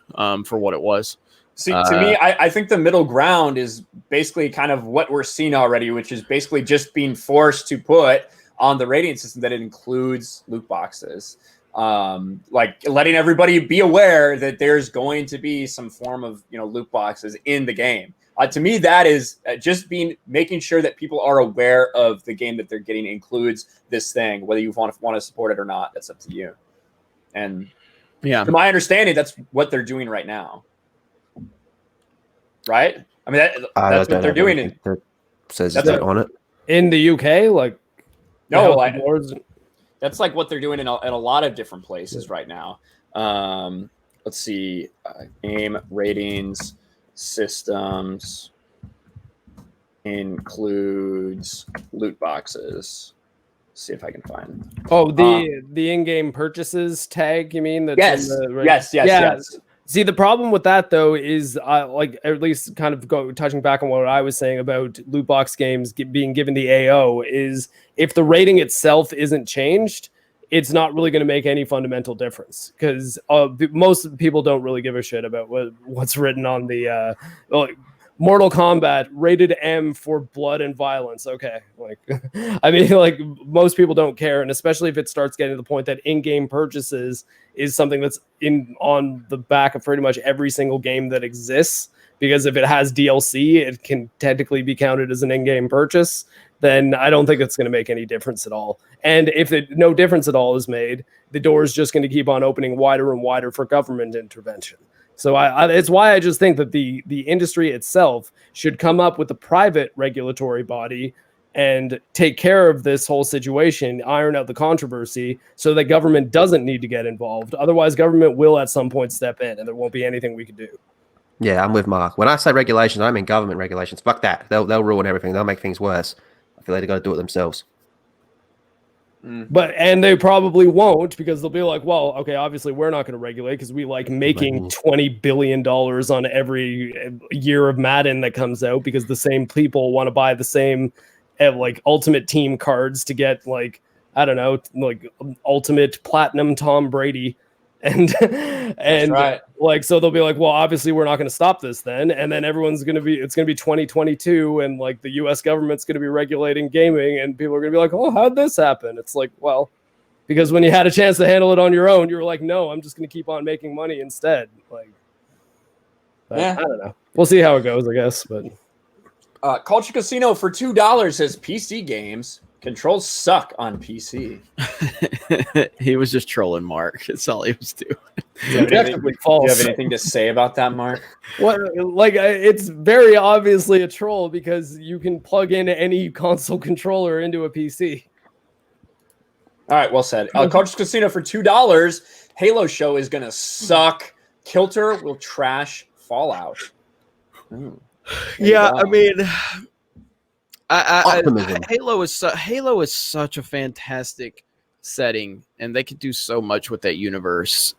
for what it was. See, to me, I think the middle ground is basically kind of what we're seeing already, which is basically just being forced to put on the rating system that it includes loot boxes. Like letting everybody be aware that there's going to be some form of loot boxes in the game. To me, that is just making sure that people are aware of the game that they're getting includes this thing, whether you want to support it or not. That's up to you. And to my understanding, that's what they're doing right now. Right? I mean, that's what they're doing. That says that on it in the UK, like no, that's like what they're doing in a lot of different places right now. Let's see, game ratings. Systems includes loot boxes. Let's see if I can find them. Oh, the in-game purchases tag, you mean? Yes. Yes. See, the problem with that though is like at least kind of touching back on what I was saying about loot box games being given the AO is if the rating itself isn't changed, it's not really going to make any fundamental difference because most people don't really give a shit about what's written on the Mortal Kombat rated M for blood and violence. Okay, like I mean, like most people don't care, and especially if it starts getting to the point that in-game purchases is something that's on the back of pretty much every single game that exists. Because if it has DLC, it can technically be counted as an in-game purchase. Then I don't think it's going to make any difference at all. And if no difference at all is made, the door is just going to keep on opening wider and wider for government intervention. So it's why I just think that the industry itself should come up with a private regulatory body and take care of this whole situation, iron out the controversy so that government doesn't need to get involved. Otherwise, government will at some point step in and there won't be anything we can do. Yeah, I'm with Mark. When I say regulations, I mean government regulations. Fuck that. They'll ruin everything. They'll make things worse. I feel like they got to do it themselves. And they probably won't because they'll be like, well, okay, obviously we're not going to regulate because we like making $20 billion on every year of Madden that comes out because the same people want to buy the same like ultimate team cards to get like, I don't know, like ultimate platinum Tom Brady. And right. Like, so they'll be like, well, obviously we're not going to stop this then. And then it's going to be 2022 and like the US government's going to be regulating gaming and people are going to be like, oh, how'd this happen? It's like, well, because when you had a chance to handle it on your own, you were like, no, I'm just going to keep on making money instead. Like, yeah, I don't know. We'll see how it goes, I guess. But Culture Casino for $2 says PC games. Controls suck on PC. He was just trolling Mark. That's all he was doing. Do you have anything to say about that, Mark? What? Like, it's very obviously a troll because you can plug in any console controller into a PC. All right, well said. Culture Casino for $2. Halo show is gonna suck. Kilter will trash Fallout. Yeah, I mean. Halo is such a fantastic setting, and they could do so much with that universe.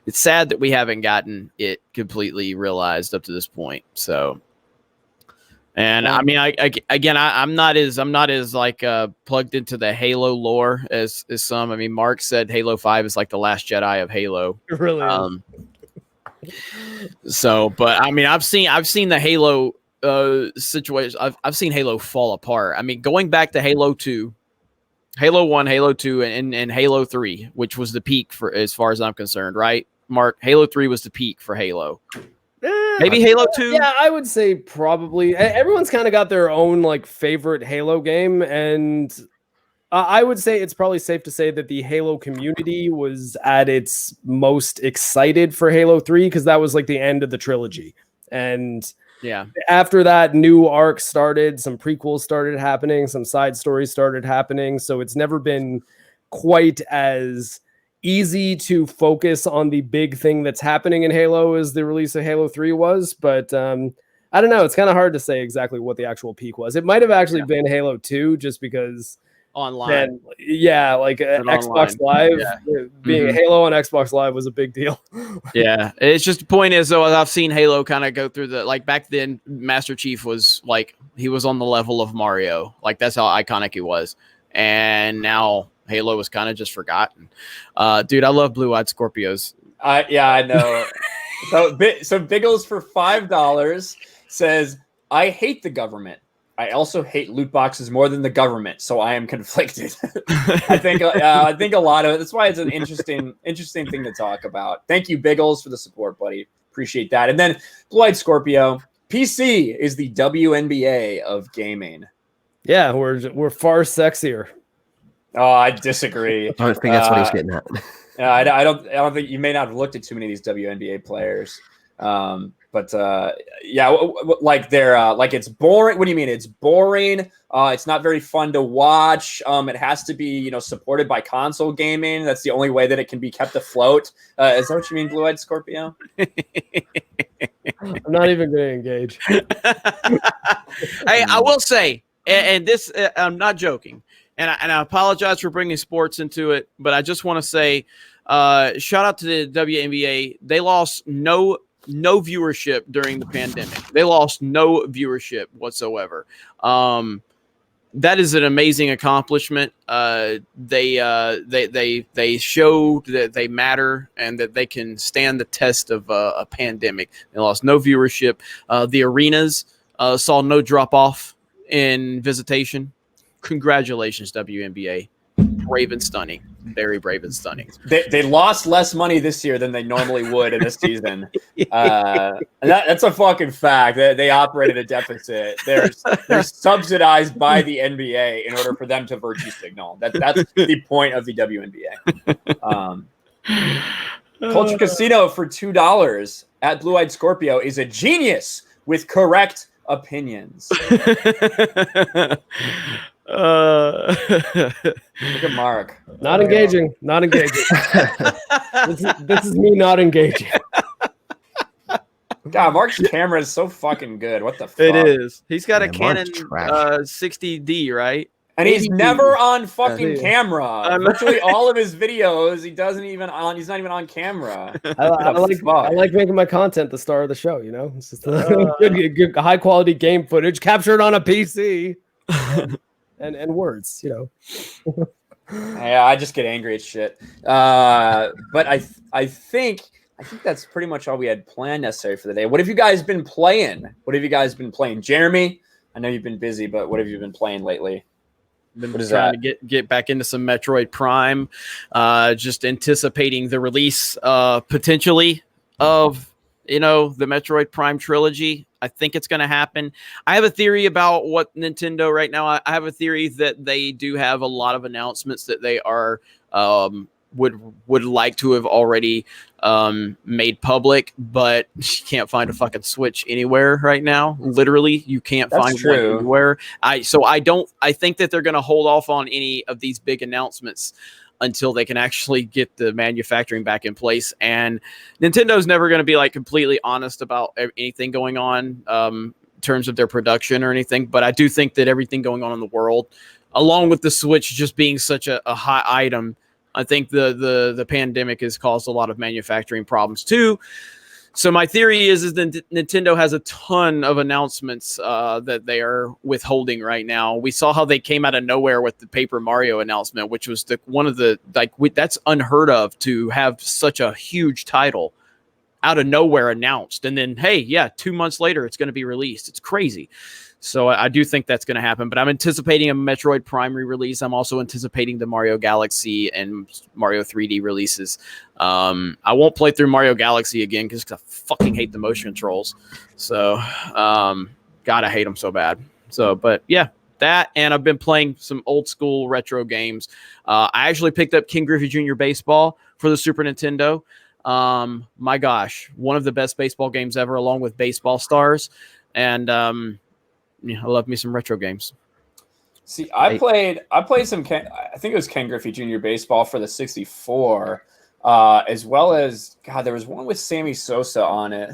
It's sad that we haven't gotten it completely realized up to this point. So, and I mean, I'm not as like plugged into the Halo lore as some. I mean, Mark said Halo 5 is like the Last Jedi of Halo. It really is. So, but I mean, I've seen the Halo situation. I've seen Halo fall apart. I mean, going back to Halo 2, Halo 1, Halo 2, and Halo 3, which was the peak for as far as I'm concerned, right? Mark, Halo 3 was the peak for Halo. Maybe Halo 2? Yeah, I would say probably. Everyone's kind of got their own like favorite Halo game, and I would say it's probably safe to say that the Halo community was at its most excited for Halo 3 because that was like the end of the trilogy. And yeah, after that, new arcs started, some prequels started happening, some side stories started happening. So it's never been quite as easy to focus on the big thing that's happening in Halo as the release of Halo 3 was. But I don't know. It's kind of hard to say exactly what the actual peak was. It might have actually been Halo 2 just because online. Then, yeah, like Xbox Live, being Halo on Xbox Live was a big deal. Yeah, it's just the point is though, I've seen Halo kind of go through the like back then. Master Chief was like he was on the level of Mario, like that's how iconic he was, and now Halo was kind of just forgotten. Dude, I love Blue-Eyed Scorpios. Yeah, I know. so Biggles for $5 says, "I hate the government. I also hate loot boxes more than the government, so I am conflicted." I think a lot of it. That's why it's an interesting thing to talk about. Thank you, Biggles, for the support, buddy. Appreciate that. And then Blue-Eyed Scorpio, PC is the WNBA of gaming. Yeah, we're far sexier. Oh, I disagree. I don't think that's what he's getting at. I don't think you may not have looked at too many of these WNBA players. But yeah, like they're like it's boring. What do you mean? It's boring. It's not very fun to watch. It has to be, supported by console gaming. That's the only way that it can be kept afloat. Is that what you mean, Blue-Eyed Scorpio? I'm not even going to engage. Hey, I will say, and this, I'm not joking, and I apologize for bringing sports into it, but I just want to say, shout out to the WNBA. They lost no viewership during the pandemic. They lost no viewership whatsoever. that is an amazing accomplishment. They showed that they matter and that they can stand the test of a pandemic. They lost no viewership. The arenas saw no drop off in visitation. Congratulations, WNBA. Brave and stunning. Very brave and stunning. They lost less money this year than they normally would in a season. That's a fucking fact. They operate at a deficit. They're subsidized by the NBA in order for them to virtue signal. That's the point of the WNBA. Culture Casino for $2 at Blue Eyed Scorpio is a genius with correct opinions. Look at Mark. Not engaging. Not engaging. This is me not engaging. God, Mark's camera is so fucking good. What the fuck? It is. He's got a Mark's Canon trash. 60D, right? And he's never on fucking Yeah. camera. Virtually all of his videos, he's not even on camera. I like making my content the star of the show, you know? It's just good high quality game footage captured on a PC. And words, you know. Yeah, I just get angry at shit. But I think that's pretty much all we had planned necessary for the day. What have you guys been playing? Jeremy, I know you've been busy, but what have you been playing lately? Been trying to get back into some Metroid Prime. Just anticipating the release potentially of the Metroid Prime trilogy. I think it's going to happen. I have a theory about what Nintendo right now. I have a theory that they do have a lot of announcements that they are would like to have already made public, but you can't find a fucking Switch anywhere right now. Literally, you can't find one anywhere. I think that they're going to hold off on any of these big announcements until they can actually get the manufacturing back in place. And Nintendo's never going to be like completely honest about anything going on in terms of their production or anything. But I do think that everything going on in the world, along with the Switch just being such a hot item, I think the pandemic has caused a lot of manufacturing problems too. So my theory is that Nintendo has a ton of announcements that they are withholding right now. We saw how they came out of nowhere with the Paper Mario announcement, which was that's unheard of to have such a huge title out of nowhere announced. And then, hey, yeah, 2 months later, it's going to be released. It's crazy. So I do think that's going to happen, but I'm anticipating a Metroid Prime re-release. I'm also anticipating the Mario Galaxy and Mario 3D releases. I won't play through Mario Galaxy again because I fucking hate the motion controls. So, God, I hate them so bad. So, but yeah, that, and I've been playing some old school retro games. I actually picked up King Griffey Jr. Baseball for the Super Nintendo. My gosh, one of the best baseball games ever, along with Baseball Stars. And, yeah, I love me some retro games. See, I played some. I think it was Ken Griffey Jr. Baseball for the 64, as well as there was one with Sammy Sosa on it.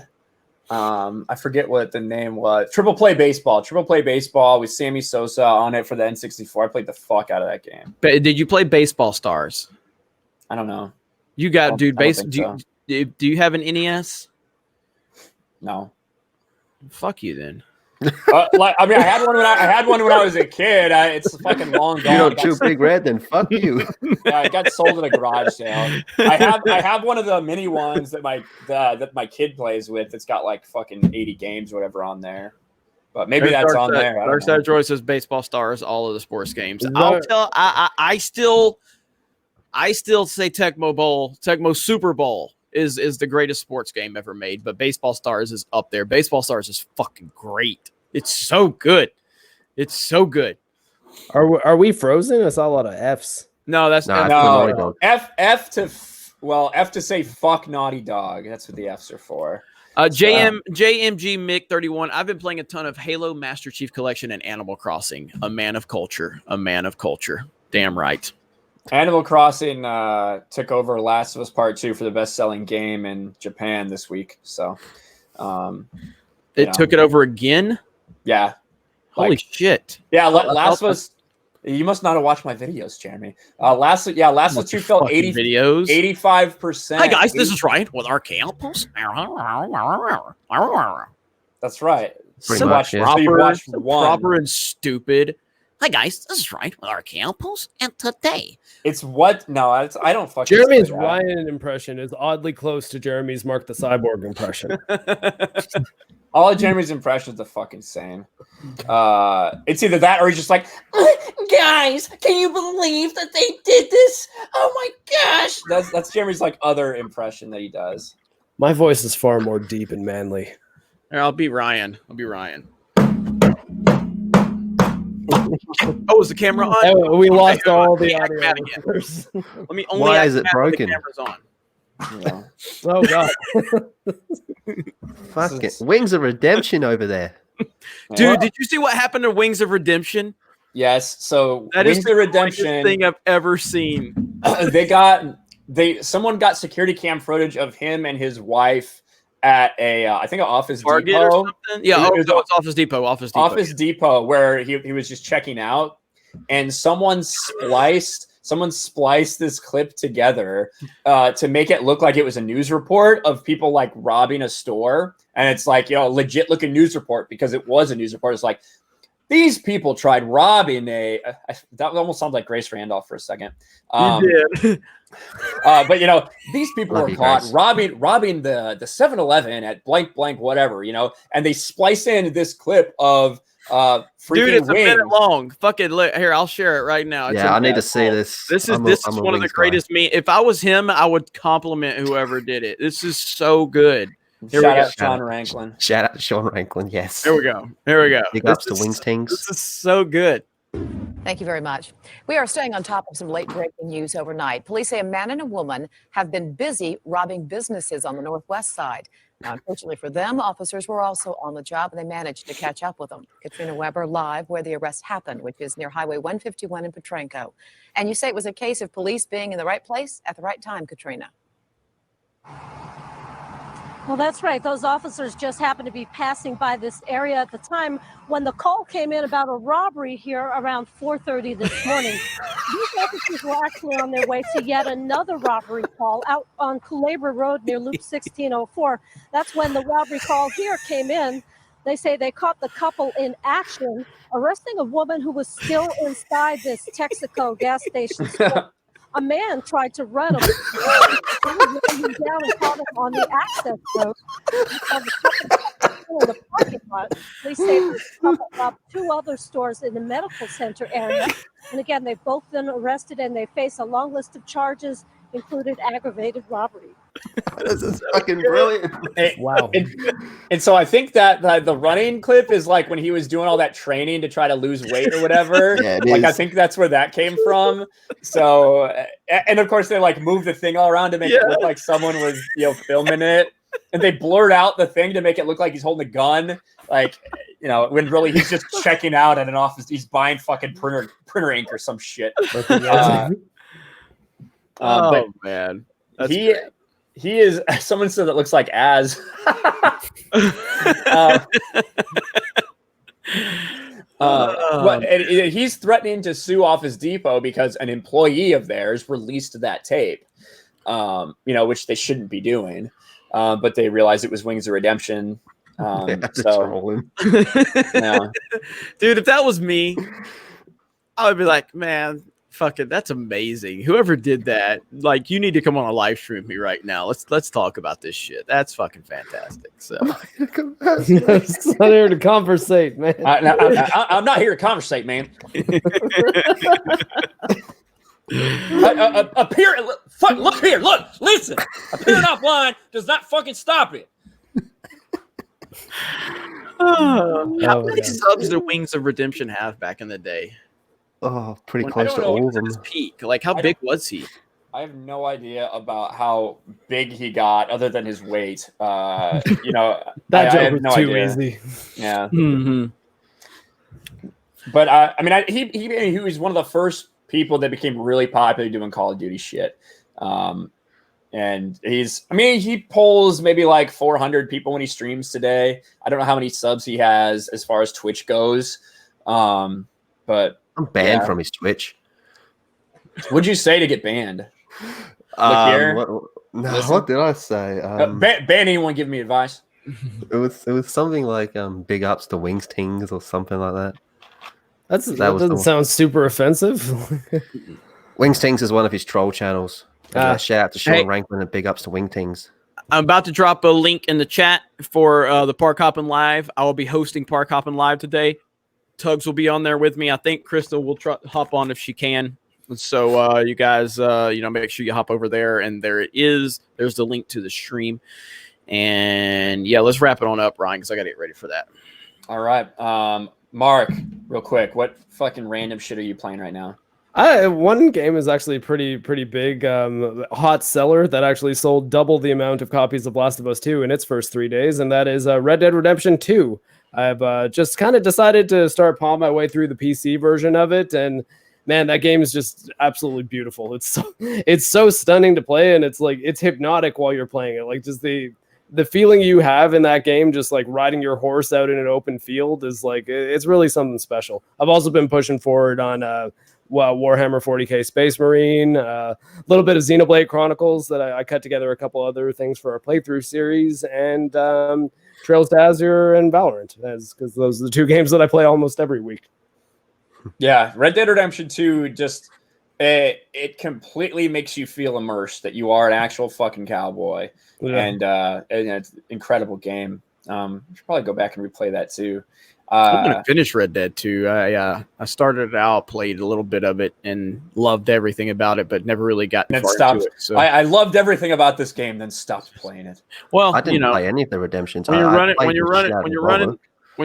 I forget what the name was. Triple Play Baseball with Sammy Sosa on it for the N64. I played the fuck out of that game. But did you play Baseball Stars? I don't know. You got, dude. So. Do you have an NES? No. Fuck you then. I had one when I was a kid. It's fucking long gone. You don't chew Big Red, then fuck you. It got sold at a garage sale. I have one of the mini ones that my kid plays with. It's got like fucking 80 games or whatever on there. But maybe that's on there. Dark Side Joy says Baseball Stars, all of the sports games. I still say Tecmo Super Bowl is the greatest sports game ever made, but Baseball Stars is up there. Baseball Stars is fucking great. It's so good. It's so good. Are we frozen? I saw a lot of F's. No, that's no. F to say fuck Naughty Dog. That's what the F's are for. JMG Mick 31. I've been playing a ton of Halo, Master Chief Collection, and Animal Crossing. A man of culture. Damn right. Animal Crossing took over Last of Us Part 2 for the best-selling game in Japan this week. So, took it over again. Yeah. Holy shit. Yeah, Last of Us. You must not have watched my videos, Jeremy. Last of Us 2 fell 85%. Hi guys, this is Ryan with our campus. That's right. So much proper and stupid. Hi guys, this is Ryan with RK Outpost, and today It's what? No, I don't fucking. Jeremy's say that. Ryan impression is oddly close to Jeremy's Mark the Cyborg impression. All of Jeremy's impressions are fucking same. It's either that or he's just like, guys, can you believe that they did this? Oh my gosh! That's Jeremy's like other impression that he does. My voice is far more deep and manly. Here, I'll be Ryan. Oh, is the camera on? Oh, we lost all the Let me only. Why act is it mad when broken? The camera's on. Yeah. Oh god. Fuck it. Wings of Redemption over there. Dude, did you see what happened to Wings of Redemption? Yes. So That Wings is of the Redemption funniest thing I've ever seen. Someone got security cam footage of him and his wife at a I think an Office Target Depot. or something? Yeah, It was it's Office Depot. Office Depot where he was just checking out, and someone spliced this clip together to make it look like it was a news report of people like robbing a store, and it's like, you know, a legit looking news report because it was a news report. It's like, these people tried robbing that almost sounds like Grace Randolph for a second. You did. But you know, these people Love were you, caught Grace. robbing the 7-Eleven at blank whatever, you know, and they splice in this clip of freaking Dude, it's a Wings. minute long. Fucking look here, I'll share it right now. It's Yeah, a I need to minute see long. this. This is I'm one of the Wings guy. greatest If I was him, I would compliment whoever did it. This is so good. Here we Shout go. out Sean Ranklin. Shout out to Sean Ranklin. Yes. Here we go. Big ups to Wings Tings. This is so good. Thank you very much. We are staying on top of some late breaking news overnight. Police say a man and a woman have been busy robbing businesses on the Northwest side. Now, unfortunately for them, officers were also on the job and they managed to catch up with them. Katrina Weber live where the arrest happened, which is near Highway 151 in Petrenko. And you say it was a case of police being in the right place at the right time, Katrina. Well, that's right. Those officers just happened to be passing by this area at the time when the call came in about a robbery here around 4:30 this morning. These officers were actually on their way to yet another robbery call out on Culebra Road near Loop 1604. That's when the robbery call here came in. They say they caught the couple in action, arresting a woman who was still inside this Texaco gas station. A man tried to run him. He ran him down and caught him on the access road. In the parking lot. Police say the couple robbed 2 other stores in the medical center area. And again, they've both been arrested and they face a long list of charges, included aggravated robbery. This is fucking brilliant. Wow. And so I think that the running clip is like when he was doing all that training to try to lose weight or whatever. Yeah, it like is. I think that's where that came from. So and of course they like move the thing all around to make it look like someone was, you know, filming it. And they blurred out the thing to make it look like he's holding a gun. Like, you know, when really he's just checking out at an office. He's buying fucking printer ink or some shit. Oh But man. he is, someone said it looks like Az. He's threatening to sue Office Depot because an employee of theirs released that tape, you know, which they shouldn't be doing. But they realized it was Wings of Redemption. So, yeah. Dude, if that was me, I would be like, man, fuck it, that's amazing. Whoever did that, like, you need to come on a live stream me right now. Let's talk about this shit. That's fucking fantastic. So It's not here to conversate, man. I'm not here to conversate, man. Look here, look, listen. Appearing offline does not fucking stop it. how Oh, many yeah. subs did Wings of Redemption have back in the day? Oh, pretty When- close don't to know. all of At them. his peak, like how I big was he? I have no idea about how big he got, other than his weight. You know, That I joke have was no too idea. easy. Yeah, Mm-hmm. but I mean, he was one of the first people that became really popular doing Call of Duty shit. And he polls maybe like 400 people when he streams today. I don't know how many subs he has as far as Twitch goes. But I'm banned Yeah. from his Twitch. what'd you say to get banned? here. What did I say? Ban anyone giving me advice. It was something like big ups to Wings Tings or something like that. That was doesn't sound super offensive. Wingstings is one of his troll channels. Shout out to Sean Rankin and big ups to Wingtings. I'm about to drop a link in the chat for the Park Hoppin' Live. I will be hosting Park Hoppin' Live today. Tugs will be on there with me. I think Krista will hop on if she can. So you guys, make sure you hop over there. And there it is. There's the link to the stream. And yeah, let's wrap it on up, Ryan, because I got to get ready for that. All right. Mark, real quick, what fucking random shit are you playing right now? One game is actually pretty big hot seller that actually sold double the amount of copies of Last of Us 2 in its first 3 days, and that is Red Dead Redemption 2. I've just kind of decided to start palm my way through the PC version of it, and man, that game is just absolutely beautiful. It's so stunning to play, and it's hypnotic while you're playing it. Like, just the feeling you have in that game, just like riding your horse out in an open field, is like, it's really something special. I've also been pushing forward on Warhammer 40k Space Marine, a little bit of Xenoblade Chronicles that I cut together a couple other things for our playthrough series, and Trails to Azure and Valorant, because those are the two games that I play almost every week. Yeah, Red Dead Redemption 2 just it completely makes you feel immersed that you are an actual fucking cowboy. Yeah. And it's an incredible game. You should probably go back and replay that too. I'm gonna finish Red Dead 2. I started it out, played a little bit of it, and loved everything about it, but never really got far into it. So I loved everything about this game, then stopped playing it. Well, I didn't play any of the Redemptions. When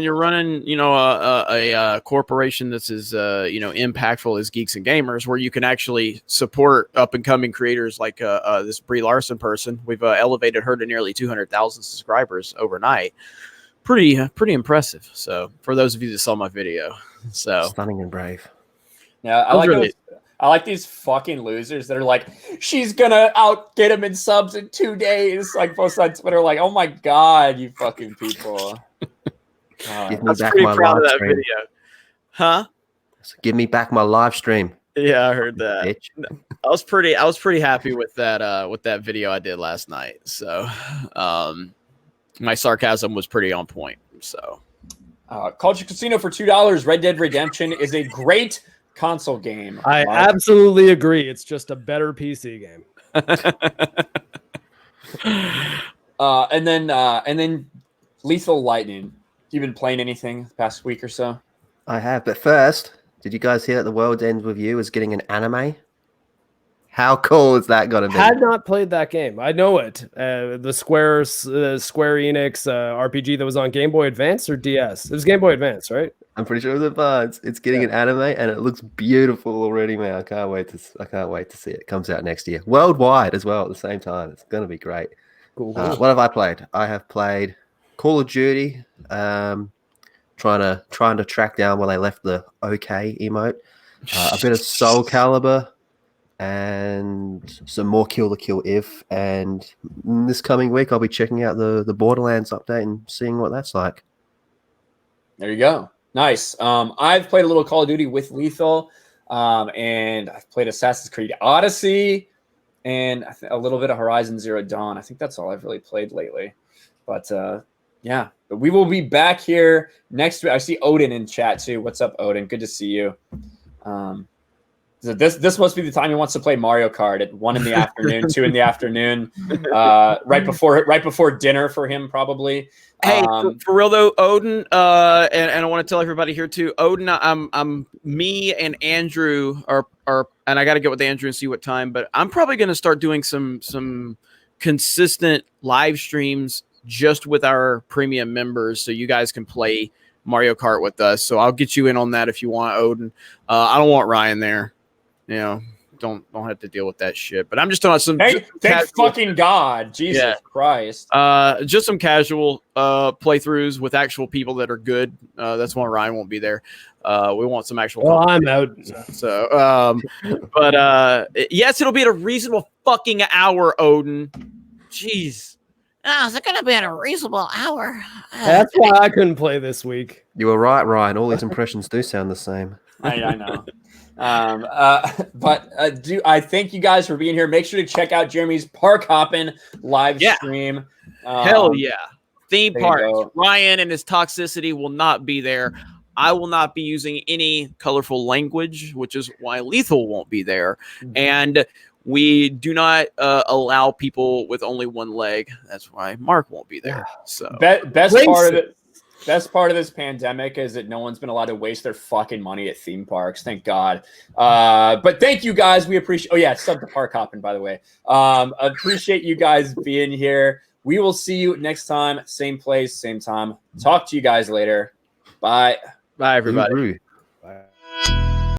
you're running, a corporation that's as impactful as Geeks and Gamers, where you can actually support up and coming creators like this Brie Larson person. We've elevated her to nearly 200,000 subscribers overnight. Pretty impressive. So for those of you that saw my video, so stunning and brave. Yeah, I like these fucking losers that are like, she's gonna get him in subs in 2 days. Like, post on Twitter, like, oh my god, you fucking people. Give me back my live stream. Video. Huh? So give me back my live stream. Yeah, I heard that. Bitch. I was pretty happy with that video I did last night. So, my sarcasm was pretty on point. So, Culture Casino for $2. Red Dead Redemption is a great console game. I absolutely agree. It's just a better PC game. And then Lethal Lightning. You been playing anything the past week or so? I have, but first, did you guys hear that The World Ends With You is getting an anime? How cool is that going to be? Had not played that game. I know it. The Square Enix RPG that was on Game Boy Advance or DS. It was Game Boy Advance, right? I'm pretty sure it was Advance. It's getting an anime, and it looks beautiful already, man. I can't wait to see it. It comes out next year, worldwide as well at the same time. It's going to be great. Cool. What have I played? I have played Call of Duty. Trying to track down where they left the OK emote. A bit of Soul Calibur. And some more Kill the Kill If, and this coming week I'll be checking out the Borderlands update and seeing what that's like. There you go. Nice. I've played a little Call of Duty with Lethal, and I've played Assassin's Creed Odyssey, and a little bit of Horizon Zero Dawn. I think that's all I've really played lately. But yeah, but we will be back here next week. I see Odin in chat too. What's up, Odin? Good to see you. So this must be the time he wants to play Mario Kart at 1 in the afternoon, 2 in the afternoon, right before dinner for him probably. Hey, for real though, Odin, and I want to tell everybody here too, Odin, me and Andrew are, and I got to get with Andrew and see what time, but I'm probably going to start doing some consistent live streams just with our premium members, so you guys can play Mario Kart with us. So I'll get you in on that if you want, Odin. I don't want Ryan there. Don't have to deal with that shit. But I'm just talking about some. Hey, thank fucking God, Jesus Christ. Just some casual playthroughs with actual people that are good. That's why Ryan won't be there. We want some actual. Well, I'm out. So, but yes, it'll be at a reasonable fucking hour, Odin. Jeez. Oh, is it going to be at a reasonable hour? That's why I couldn't play this week. You were right, Ryan. All these impressions do sound the same. I know. But I thank you guys for being here. Make sure to check out Jeremy's Park Hoppin' live stream. Hell yeah. Theme parks. Ryan and his toxicity will not be there. I will not be using any colorful language, which is why Lethal won't be there. And we do not allow people with only one leg. That's why Mark won't be there. So best part of this pandemic is that no one's been allowed to waste their fucking money at theme parks. Thank God. But thank you guys. We appreciate. Oh yeah, sub to Park Hopping, by the way. Appreciate you guys being here. We will see you next time. Same place, same time. Talk to you guys later. Bye. bye, everybody. Uru.